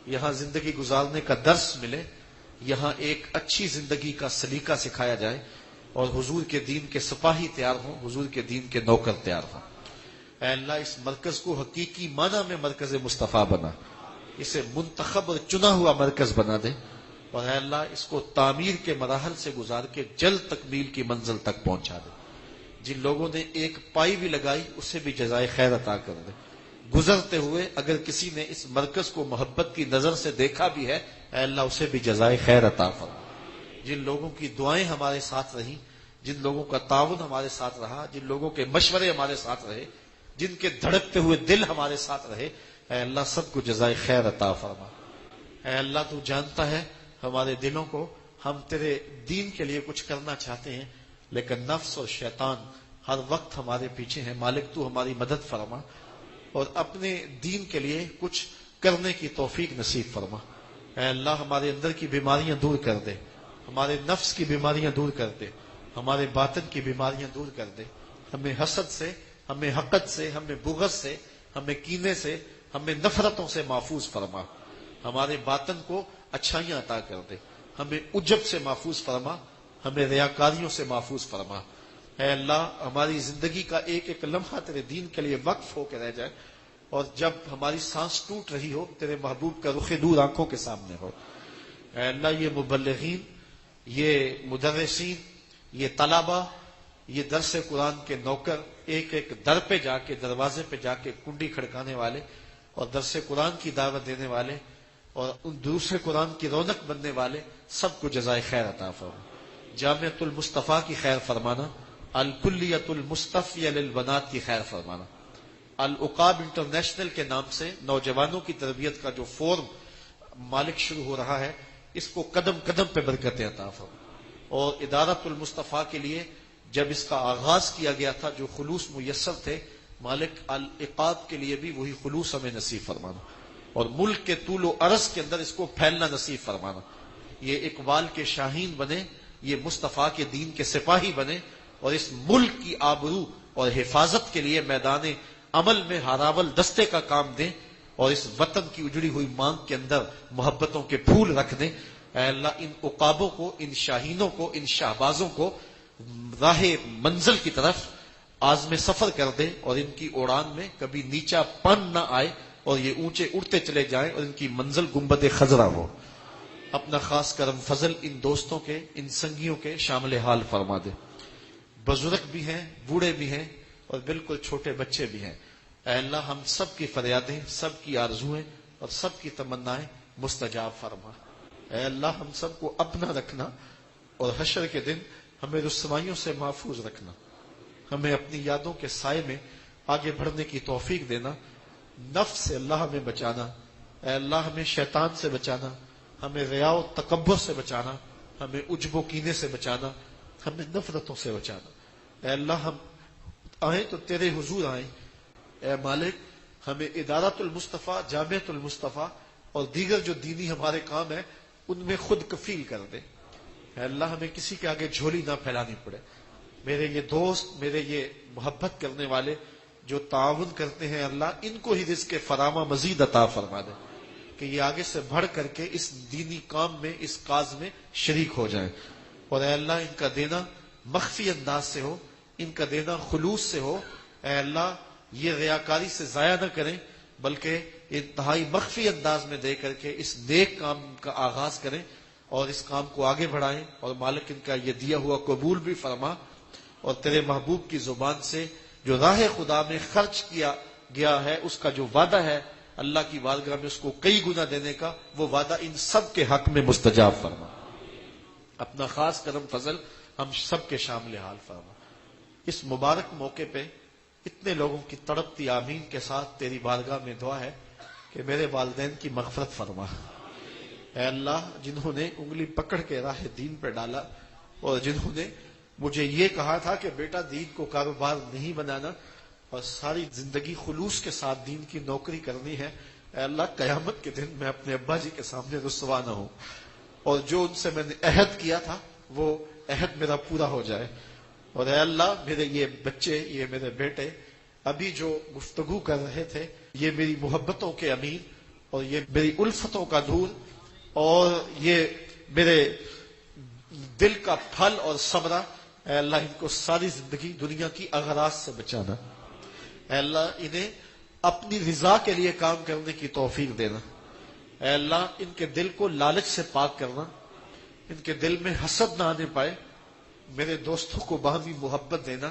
یہاں زندگی گزارنے کا درس ملے، یہاں ایک اچھی زندگی کا سلیقہ سکھایا جائے، اور حضور کے دین کے سپاہی تیار ہوں، حضور کے دین کے نوکر تیار ہوں۔ اے اللہ اس مرکز کو حقیقی معنی میں مرکز مصطفیٰ بنا، اسے منتخب اور چنا ہوا مرکز بنا دے، اور اے اللہ اس کو تعمیر کے مراحل سے گزار کے جلد تکمیل کی منزل تک پہنچا دے۔ جن لوگوں نے ایک پائی بھی لگائی اسے بھی جزائے خیر عطا کر دے۔ گزرتے ہوئے اگر کسی نے اس مرکز کو محبت کی نظر سے دیکھا بھی ہے، اے اللہ اسے بھی جزائے خیر عطا فرما۔ جن لوگوں کی دعائیں ہمارے ساتھ رہیں، جن لوگوں کا تعاون ہمارے ساتھ رہا، جن لوگوں کے مشورے ہمارے ساتھ رہے، جن کے دھڑکتے ہوئے دل ہمارے ساتھ رہے، اے اللہ سب کو جزائے خیر عطا فرما۔ اے اللہ تو جانتا ہے ہمارے دلوں کو، ہم تیرے دین کے لیے کچھ کرنا چاہتے ہیں لیکن نفس اور شیطان ہر وقت ہمارے پیچھے ہیں۔ مالک تو ہماری مدد فرما اور اپنے دین کے لیے کچھ کرنے کی توفیق نصیب فرما۔ اے اللہ ہمارے اندر کی بیماریاں دور کر دے، ہمارے نفس کی بیماریاں دور کر دے، ہمارے باطن کی بیماریاں دور کر دے، ہمیں حسد سے، ہمیں حقد سے، ہمیں بغض سے، ہمیں کینے سے، ہمیں نفرتوں سے محفوظ فرما، ہمارے باطن کو اچھائیاں عطا کر دے، ہمیں عجب سے محفوظ فرما، ہمیں ریاکاریوں سے محفوظ فرما۔ اے اللہ ہماری زندگی کا ایک ایک لمحہ تیرے دین کے لیے وقف ہو کے رہ جائے، اور جب ہماری سانس ٹوٹ رہی ہو تیرے محبوب کا رخ دور آنکھوں کے سامنے ہو۔ اے اللہ یہ مبلغین، یہ مدرسین، یہ طلبہ، یہ درس قرآن کے نوکر، ایک ایک در پہ جا کے، دروازے پہ جا کے کنڈی کھڑکانے والے اور درس قرآن کی دعوت دینے والے اور ان دوسرے قرآن کی رونق بننے والے، سب کو جزائے خیر عطا فرما۔ جامعۃ المصطفیٰ کی خیر فرمانا، الکلیۃ المصطفیہ للبنات کی خیر فرمانا، العقاب انٹرنیشنل کے نام سے نوجوانوں کی تربیت کا جو فورم مالک شروع ہو رہا ہے، اس کو قدم قدم پہ برکت عطا فرما، اور ادارۃ المصطفیٰ کے لیے جب اس کا آغاز کیا گیا تھا جو خلوص میسر تھے، مالک العقاب کے لیے بھی وہی خلوص ہمیں نصیب فرمانا، اور ملک کے طول و عرض کے اندر اس کو پھیلنا نصیب فرمانا، یہ اقبال کے شاہین بنے، یہ مصطفیٰ کے دین کے سپاہی بنے، اور اس ملک کی آبرو اور حفاظت کے لیے میدان عمل میں ہاراول دستے کا کام دیں، اور اس وطن کی اجڑی ہوئی مانگ کے اندر محبتوں کے پھول رکھ دیں۔ اے اللہ ان عقابوں کو، ان شاہینوں کو، ان شہبازوں کو راہ منزل کی طرف عازم سفر کر دے، اور ان کی اڑان میں کبھی نیچا پن نہ آئے، اور یہ اونچے اڑتے چلے جائیں، اور ان کی منزل گنبد خضرا ہو۔ اپنا خاص کرم فضل ان دوستوں کے، ان سنگیوں کے شامل حال فرما دے۔ بزرگ بھی ہیں، بوڑھے بھی ہیں، اور بالکل چھوٹے بچے بھی ہیں۔ اے اللہ ہم سب کی فریادیں، سب کی آرزویں اور سب کی تمنائیں مستجاب فرما۔ اے اللہ ہم سب کو اپنا رکھنا، اور حشر کے دن ہمیں رسوائیوں سے محفوظ رکھنا، ہمیں اپنی یادوں کے سائے میں آگے بڑھنے کی توفیق دینا، نفس سے اللہ ہمیں بچانا، اے اللہ ہمیں شیطان سے بچانا، ہمیں ریا و تکبر سے بچانا، ہمیں عجب و کینے سے بچانا، ہمیں نفرتوں سے بچانا۔ اے اللہ ہم آئیں تو تیرے حضور آئیں، اے مالک ہمیں ادارۃ المصطفیٰ، جامعۃ المصطفیٰ اور دیگر جو دینی ہمارے کام ہیں ان میں خود کفیل کر دے۔ اے اللہ ہمیں کسی کے آگے جھولی نہ پھیلانی پڑے۔ میرے یہ دوست، میرے یہ محبت کرنے والے جو تعاون کرتے ہیں، اللہ ان کو ہی رزق فراوان مزید عطا فرما دے کہ یہ آگے سے بڑھ کر کے اس دینی کام میں، اس کاز میں شریک ہو جائیں، اور اے اللہ ان کا دینا مخفی انداز سے ہو، ان کا دینا خلوص سے ہو۔ اے اللہ یہ ریاکاری سے ضائع نہ کریں بلکہ انتہائی مخفی انداز میں دے کر کے اس نیک کام کا آغاز کریں اور اس کام کو آگے بڑھائیں، اور مالک ان کا یہ دیا ہوا قبول بھی فرما، اور تیرے محبوب کی زبان سے جو راہ خدا میں خرچ کیا گیا ہے اس کا جو وعدہ ہے اللہ کی بارگاہ میں اس کو کئی گنا دینے کا، وہ وعدہ ان سب کے حق میں مستجاب فرما۔ اپنا خاص کرم فضل ہم سب کے شامل حال فرما۔ اس مبارک موقع پہ اتنے لوگوں کی تڑپتی آمین کے ساتھ تیری بارگاہ میں دعا ہے کہ میرے والدین کی مغفرت فرما۔ اے اللہ جنہوں نے انگلی پکڑ کے راہ دین پہ ڈالا، اور جنہوں نے مجھے یہ کہا تھا کہ بیٹا دین کو کاروبار نہیں بنانا اور ساری زندگی خلوص کے ساتھ دین کی نوکری کرنی ہے، اے اللہ قیامت کے دن میں اپنے ابا جی کے سامنے رسوا نہ ہوں۔ اور جو ان سے میں نے عہد کیا تھا وہ عہد میرا پورا ہو جائے. اور اے اللہ میرے یہ بچے، یہ میرے بیٹے ابھی جو گفتگو کر رہے تھے، یہ میری محبتوں کے امین اور یہ میری الفتوں کا دور اور یہ میرے دل کا پھل اور ثمرہ، اے اللہ ان کو ساری زندگی دنیا کی اغراض سے بچانا. اے اللہ انہیں اپنی رضا کے لیے کام کرنے کی توفیق دینا. اے اللہ ان کے دل کو لالچ سے پاک کرنا، ان کے دل میں حسد نہ آنے پائے. میرے دوستوں کو باہمی محبت دینا،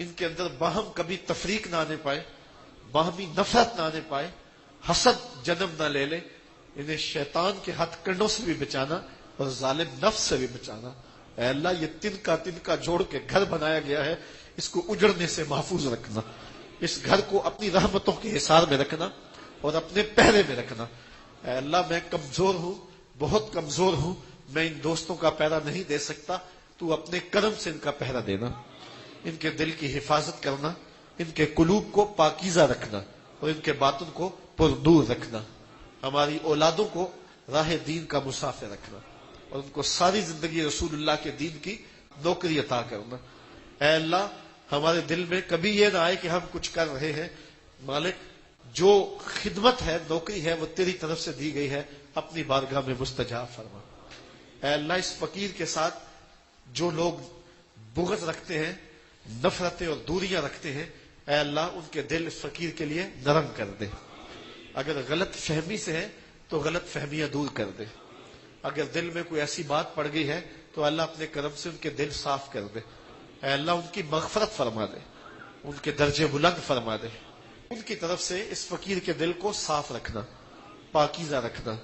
ان کے اندر باہم کبھی تفریق نہ آنے پائے، باہمی نفرت نہ آنے پائے، حسد جنم نہ لے لے. انہیں شیطان کے ہتھ کنڈوں سے بھی بچانا اور ظالم نفس سے بھی بچانا. اے اللہ یہ تن کا جوڑ کے گھر بنایا گیا ہے، اس کو اجڑنے سے محفوظ رکھنا. اس گھر کو اپنی رحمتوں کے حصار میں رکھنا اور اپنے پہرے میں رکھنا. اے اللہ میں کمزور ہوں، بہت کمزور ہوں، میں ان دوستوں کا پہرا نہیں دے سکتا، تو اپنے کرم سے ان کا پہرا دینا. ان کے دل کی حفاظت کرنا، ان کے قلوب کو پاکیزہ رکھنا اور ان کے باطن کو پردور رکھنا. ہماری اولادوں کو راہ دین کا مسافر رکھنا اور ان کو ساری زندگی رسول اللہ کے دین کی نوکری عطا کرنا. اے اللہ ہمارے دل میں کبھی یہ نہ آئے کہ ہم کچھ کر رہے ہیں. مالک جو خدمت ہے، نوکری ہے، وہ تیری طرف سے دی گئی ہے، اپنی بارگاہ میں مستجاب فرما. اے اللہ اس فقیر کے ساتھ جو لوگ بغض رکھتے ہیں، نفرتیں اور دوریاں رکھتے ہیں، اے اللہ ان کے دل اس فقیر کے لیے نرم کر دے. اگر غلط فہمی سے ہے تو غلط فہمیاں دور کر دے. اگر دل میں کوئی ایسی بات پڑ گئی ہے تو اللہ اپنے کرم سے ان کے دل صاف کر دے. اے اللہ ان کی مغفرت فرما دے، ان کے درجے بلند فرما دے. ان کی طرف سے اس فقیر کے دل کو صاف رکھنا، پاکیزہ رکھنا.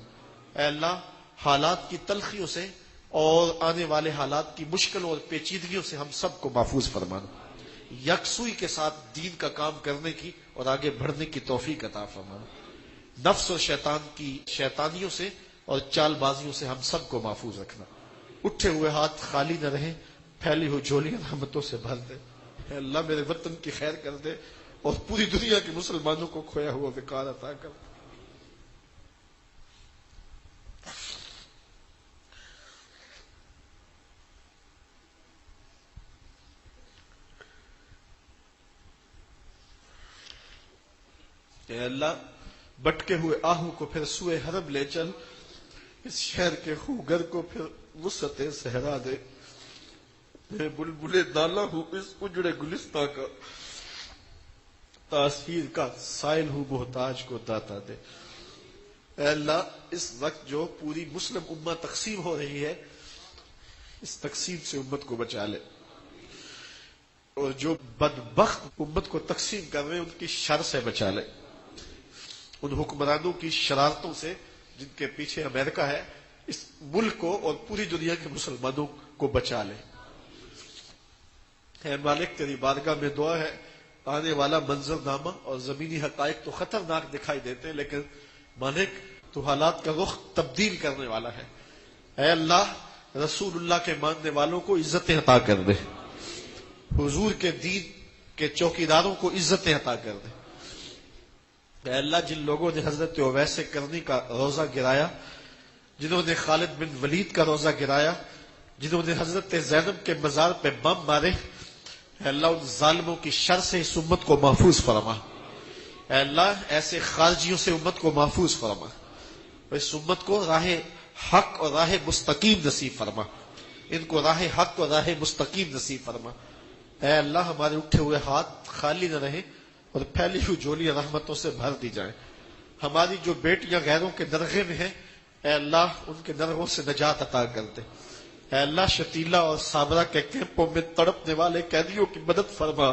اے اللہ حالات کی تلخیوں سے اور آنے والے حالات کی مشکلوں اور پیچیدگیوں سے ہم سب کو محفوظ فرمانا. یکسوئی کے ساتھ دین کا کام کرنے کی اور آگے بڑھنے کی توفیق عطا فرمانا. نفس اور شیطان کی شیطانیوں سے اور چال بازیوں سے ہم سب کو محفوظ رکھنا. اٹھے ہوئے ہاتھ خالی نہ رہیں، پھیلی ہوئی جھولیاں رحمتوں سے بھر دے. اے اللہ میرے وطن کی خیر کر دے اور پوری دنیا کے مسلمانوں کو کھویا ہوا وقار عطا کر دے. اے اللہ بٹکے ہوئے آہو کو پھر سوئے حرم لے چل، اس شہر کے خوگر کو پھر وسعت صحرا دے. میں بلبلے نالا ہوں اس اجڑے گلستہ کا، تاثیر کا سائل ہوں محتاج کو داتا دے. اے اللہ اس وقت جو پوری مسلم امہ تقسیم ہو رہی ہے، اس تقسیم سے امت کو بچا لے، اور جو بدبخت امت کو تقسیم کر رہے ہیں ان کی شر سے بچا لے، ان حکمرانوں کی شرارتوں سے جن کے پیچھے امریکہ ہے. اس ملک کو اور پوری دنیا کے مسلمانوں کو بچا لے. اے مالک تیری بارگاہ میں دعا ہے، آنے والا منظر نامہ اور زمینی حقائق تو خطرناک دکھائی دیتے ہیں، لیکن مالک تو حالات کا رخ تبدیل کرنے والا ہے. اے اللہ رسول اللہ کے ماننے والوں کو عزتیں عطا کر دے، حضور کے دین کے چوکیداروں کو عزتیں عطا کر دے. اے اللہ جن لوگوں نے حضرت اویس کرنی کا روزہ گرایا، جنہوں نے خالد بن ولید کا روزہ گرایا، جنہوں نے حضرت زینب کے مزار پہ بم مارے، اے اللہ ان ظالموں کی شر سے اس امت کو محفوظ فرما. اے اللہ ایسے خارجیوں سے امت کو محفوظ فرما، اس امت کو راہ حق اور راہ مستقیم نصیب فرما، ان کو راہ حق اور راہ مستقیم نصیب فرما. اے اللہ ہمارے اٹھے ہوئے ہاتھ خالی نہ رہیں اور پھیلی ہوئی جھولیاں رحمتوں سے بھر دی جائیں. ہماری جو بیٹیاں غیروں کے نرغے میں ہیں، اے اللہ ان کے نرغوں سے نجات عطا کر دے. اے اللہ شتیلا اور سابرہ کے کیمپوں میں تڑپنے والے قیدیوں کی مدد فرما،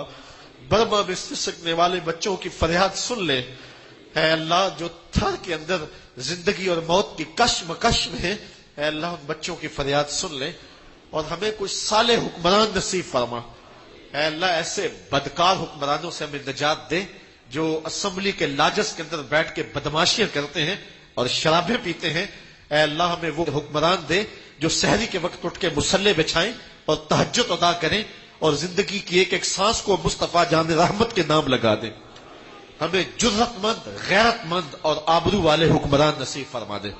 برما میں سسکنے والے بچوں کی فریاد سن لے. اے اللہ جو تھر کے اندر زندگی اور موت کی کشمکش میں ہے، اے اللہ ان بچوں کی فریاد سن لے اور ہمیں کوئی صالح حکمران نصیب فرما. اے اللہ ایسے بدکار حکمرانوں سے ہمیں نجات دے جو اسمبلی کے لاجس کے اندر بیٹھ کے بدماشیاں کرتے ہیں اور شرابیں پیتے ہیں. اے اللہ ہمیں وہ حکمران دے جو سحری کے وقت اٹھ کے مصلے بچھائیں اور تہجد ادا کریں اور زندگی کی ایک ایک سانس کو مصطفیٰ جان رحمت کے نام لگا دیں. ہمیں جرأت مند، غیرت مند اور آبرو والے حکمران نصیب فرما دے.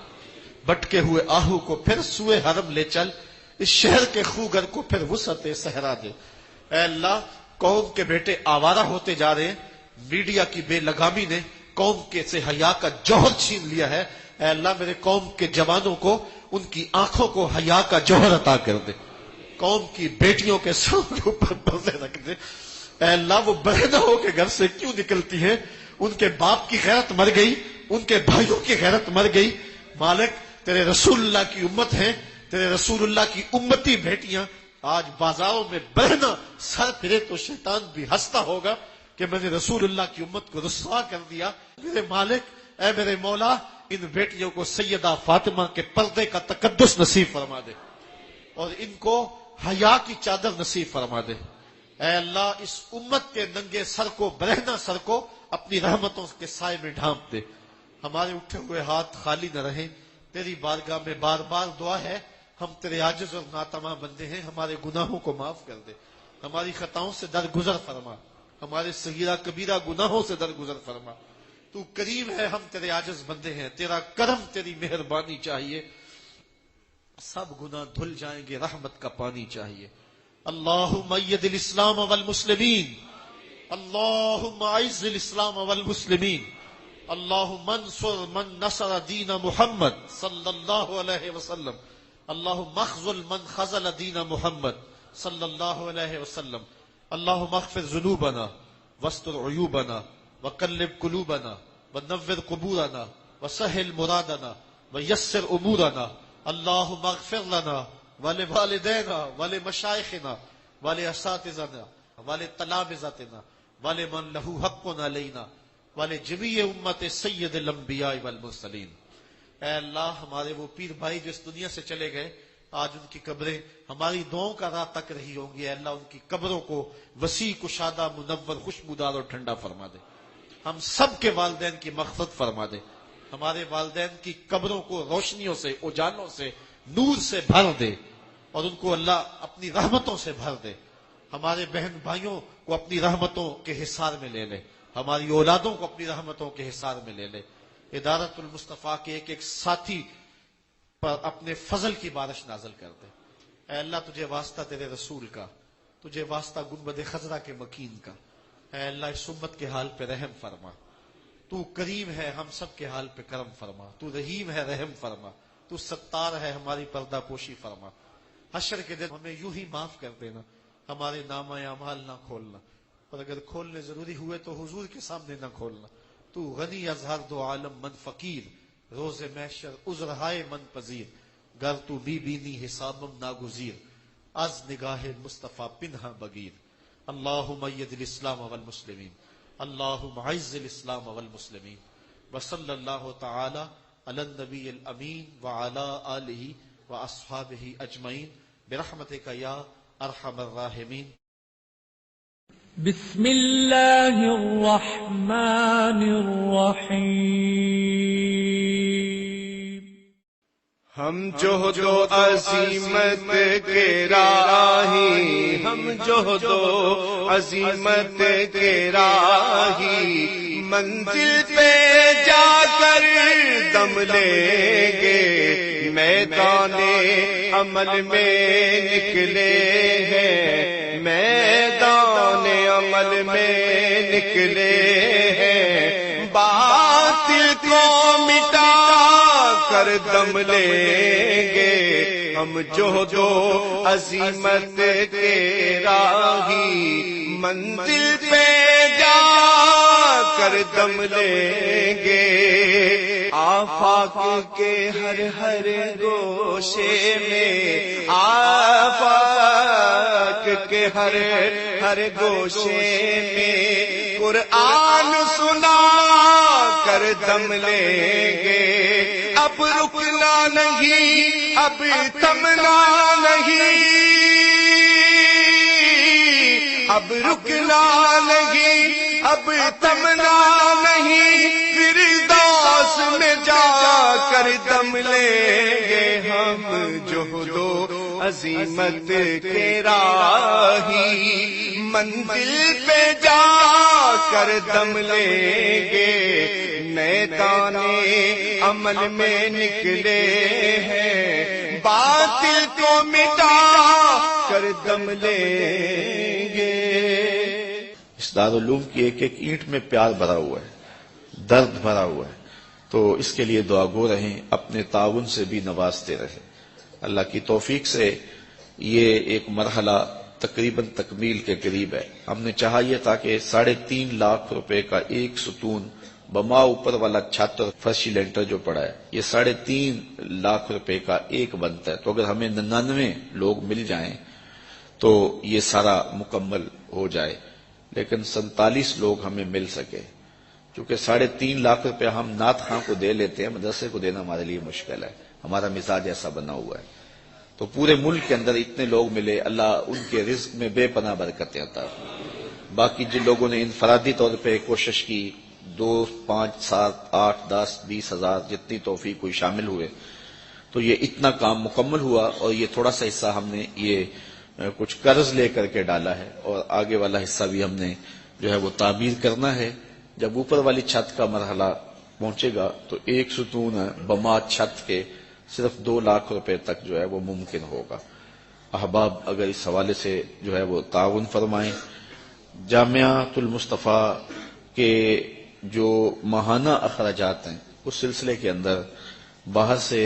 بٹکے ہوئے آہو کو پھر سوئے حرم لے چل، اس شہر کے خوگر کو پھر وسعت صحرا دے۔ اے اللہ، قوم کے بیٹے آوارہ ہوتے جا رہے ہیں، میڈیا کی بے لگامی نے قوم کے سے حیا کا جوہر چھین لیا ہے۔ اے اللہ، میرے قوم کے جوانوں کو ان کی آنکھوں کو حیا کا جوہر عطا کر دے، قوم کی بیٹیوں کے سر کے اوپر پردے رکھ دے۔ اے اللہ، وہ برہنہ ہو کے گھر سے کیوں نکلتی ہیں؟ ان کے باپ کی غیرت مر گئی، ان کے بھائیوں کی غیرت مر گئی۔ مالک، تیرے رسول اللہ کی امت ہے، تیرے رسول اللہ کی امتی بیٹیاں آج بازاروں میں برہنہ سر پھرے تو شیطان بھی ہنستا ہوگا کہ میں نے رسول اللہ کی امت کو رسوا کر دیا۔ میرے مالک، اے میرے مولا، ان بیٹیوں کو سیدہ فاطمہ کے پردے کا تقدس نصیب فرما دے اور ان کو حیا کی چادر نصیب فرما دے۔ اے اللہ، اس امت کے ننگے سر کو، برہنہ سر کو اپنی رحمتوں کے سائے میں ڈھانپ دے۔ ہمارے اٹھے ہوئے ہاتھ خالی نہ رہیں، تیری بارگاہ میں بار بار دعا ہے، ہم تیرے عاجز اور ناتواں بندے ہیں، ہمارے گناہوں کو معاف کر دے، ہماری خطاؤں سے درگزر فرما، ہمارے صغیرہ کبیرہ گناہوں سے درگزر فرما۔ تو کریم ہے، ہم تیرے عاجز بندے ہیں، تیرا کرم، تیری مہربانی چاہیے، سب گناہ دھل جائیں گے، رحمت کا پانی چاہیے۔ اللہم اید الاسلام والمسلمین، اللہم اعز الاسلام والمسلمین، اللہم انصر من نصر دین محمد صلی اللہ علیہ وسلم، اللہم اخذل من خذل دین محمد صلی اللہ علیہ وسلم، اللہم اغفر ذنوبنا واستر عیوبنا وقلب قلوبنا ونور قبورنا وسہل مرادنا ویسر امورنا، اللہم اغفر لنا ولوالدینا ولمشائخنا ولاساتذتنا ولتلامذتنا ولمن لہ حق علینا ولجمیع امت سید الانبیاء والمرسلین۔ اے اللہ، ہمارے وہ پیر بھائی جو اس دنیا سے چلے گئے، آج ان کی قبریں ہماری دعاؤں کا راہ تک رہی ہوں گی۔ اے اللہ، ان کی قبروں کو وسیع کشادہ، منور، خوشبودار اور ٹھنڈا فرما دے۔ ہم سب کے والدین کی مغفرت فرما دے، ہمارے والدین کی قبروں کو روشنیوں سے، اجالوں سے، نور سے بھر دے اور ان کو اللہ اپنی رحمتوں سے بھر دے۔ ہمارے بہن بھائیوں کو اپنی رحمتوں کے حصار میں لے لے، ہماری اولادوں کو اپنی رحمتوں کے حصار میں لے لے۔ ادارت المصطفیٰ کے ایک ایک ساتھی پر اپنے فضل کی بارش نازل کر دے۔ اے اللہ، تجھے واسطہ تیرے رسول کا، تجھے واسطہ گنبد خضرا کے مکین کا۔ اے اللہ، اس امت کے حال پہ رحم فرما، تو کریم ہے، ہم سب کے حال پہ کرم فرما، تو رحیم ہے، رحم فرما، تو ستار ہے، ہماری پردہ پوشی فرما۔ حشر کے دن ہمیں یوں ہی معاف کر دینا، ہمارے نامہ اعمال نہ کھولنا، اور اگر کھولنے ضروری ہوئے تو حضور کے سامنے نہ کھولنا۔ تو غنی از ہر دو عالم من فقیر، روز محشر عذرہائے من پذیر، گر تو بی بینی حسابم ناگزیر، از نگاہ مصطفیٰ پنہا بگیر۔ اللہم اید الاسلام والمسلمین، اللہم اعز الاسلام والمسلمین، وصلی اللہ تعالی علی النبی الامین وعلی آلہ واصحابہ اجمعین برحمتک یا ارحم الراحمین۔ بسم اللہ الرحمن الرحیم۔ ہم جوہد و عظیمت کے راہی، ہم جوہد و عظیمت کے راہی، منزل پہ جا کر دم لیں گے، میدان عمل میں نکلے ہیں، میدان عمل میں نکلے ہیں، باطل کو مٹا کر دم لیں گے، ہم جوہد و عظیمت کے راہی، منزل پہ جا کر دم لیں گے، آفاق کے ہر ہر گوشے میں، آفاق کے ہر ہر گوشے میں، قرآن سنا کر دم لیں گے، اب رکنا نہیں، اب تھمنا نہیں، اب رکنا نہیں، اب تھمنا نہیں، فردوس میں جا کر دم لیں گے، ہم جوہد و عظیمت کے راہی، منزل پہ جا کر دم لیں گے، نئے دانے عمل میں نکلے ہیں، باطل کو مٹا کر دم لیں گے۔ اس دارالعلوم کی ایک ایک اینٹ میں پیار بھرا ہوا ہے، درد بھرا ہوا ہے، تو اس کے لیے دعا گو رہیں، اپنے تعاون سے بھی نوازتے رہیں۔ اللہ کی توفیق سے یہ ایک مرحلہ تقریباً تکمیل کے قریب ہے۔ ہم نے چاہا یہ تھا کہ 3.5 لاکھ روپے کا ایک ستون بما اوپر والا چھت اور فرشی لینٹر جو پڑا ہے، یہ 3.5 لاکھ روپے کا ایک بنتا ہے، تو اگر ہمیں 99 لوگ مل جائیں تو یہ سارا مکمل ہو جائے، لیکن 47 لوگ ہمیں مل سکے، کیونکہ 3.5 لاکھ روپے ہم نعت خاں کو دے لیتے ہیں، مدرسے کو دینا ہمارے لیے مشکل ہے، ہمارا مزاج ایسا بنا ہوا ہے۔ تو پورے ملک کے اندر اتنے لوگ ملے، اللہ ان کے رزق میں بے پناہ برکتیں عطا۔ باقی جن لوگوں نے انفرادی طور پہ کوشش کی، 2، 5، 7، 8، 10، 20 ہزار جتنی توفیق کوئی شامل ہوئے، تو یہ اتنا کام مکمل ہوا، اور یہ تھوڑا سا حصہ ہم نے یہ کچھ قرض لے کر کے ڈالا ہے، اور آگے والا حصہ بھی ہم نے جو ہے وہ تعمیر کرنا ہے۔ جب اوپر والی چھت کا مرحلہ پہنچے گا تو ایک ستون بما چھت کے صرف 2 لاکھ روپے تک جو ہے وہ ممکن ہوگا۔ احباب اگر اس حوالے سے جو ہے وہ تعاون فرمائیں۔ جامعۃ المصطفیٰ کے جو ماہانہ اخراجات ہیں اس سلسلے کے اندر باہر سے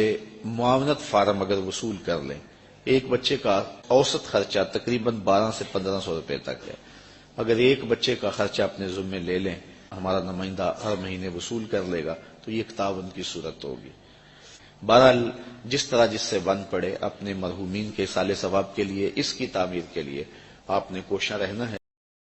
معاونت فارم اگر وصول کر لیں، ایک بچے کا اوسط خرچہ تقریباً 1200 سے 1500 روپے تک ہے۔ اگر ایک بچے کا خرچہ اپنے ذمے لے لیں، ہمارا نمائندہ ہر مہینے وصول کر لے گا، تو یہ ایک تعاون کی صورت ہوگی۔ بہرحال جس طرح جس سے بن پڑے، اپنے مرحومین کے اصالہ ثواب کے لیے، اس کی تعمیر کے لیے آپ نے کوشاں رہنا ہے۔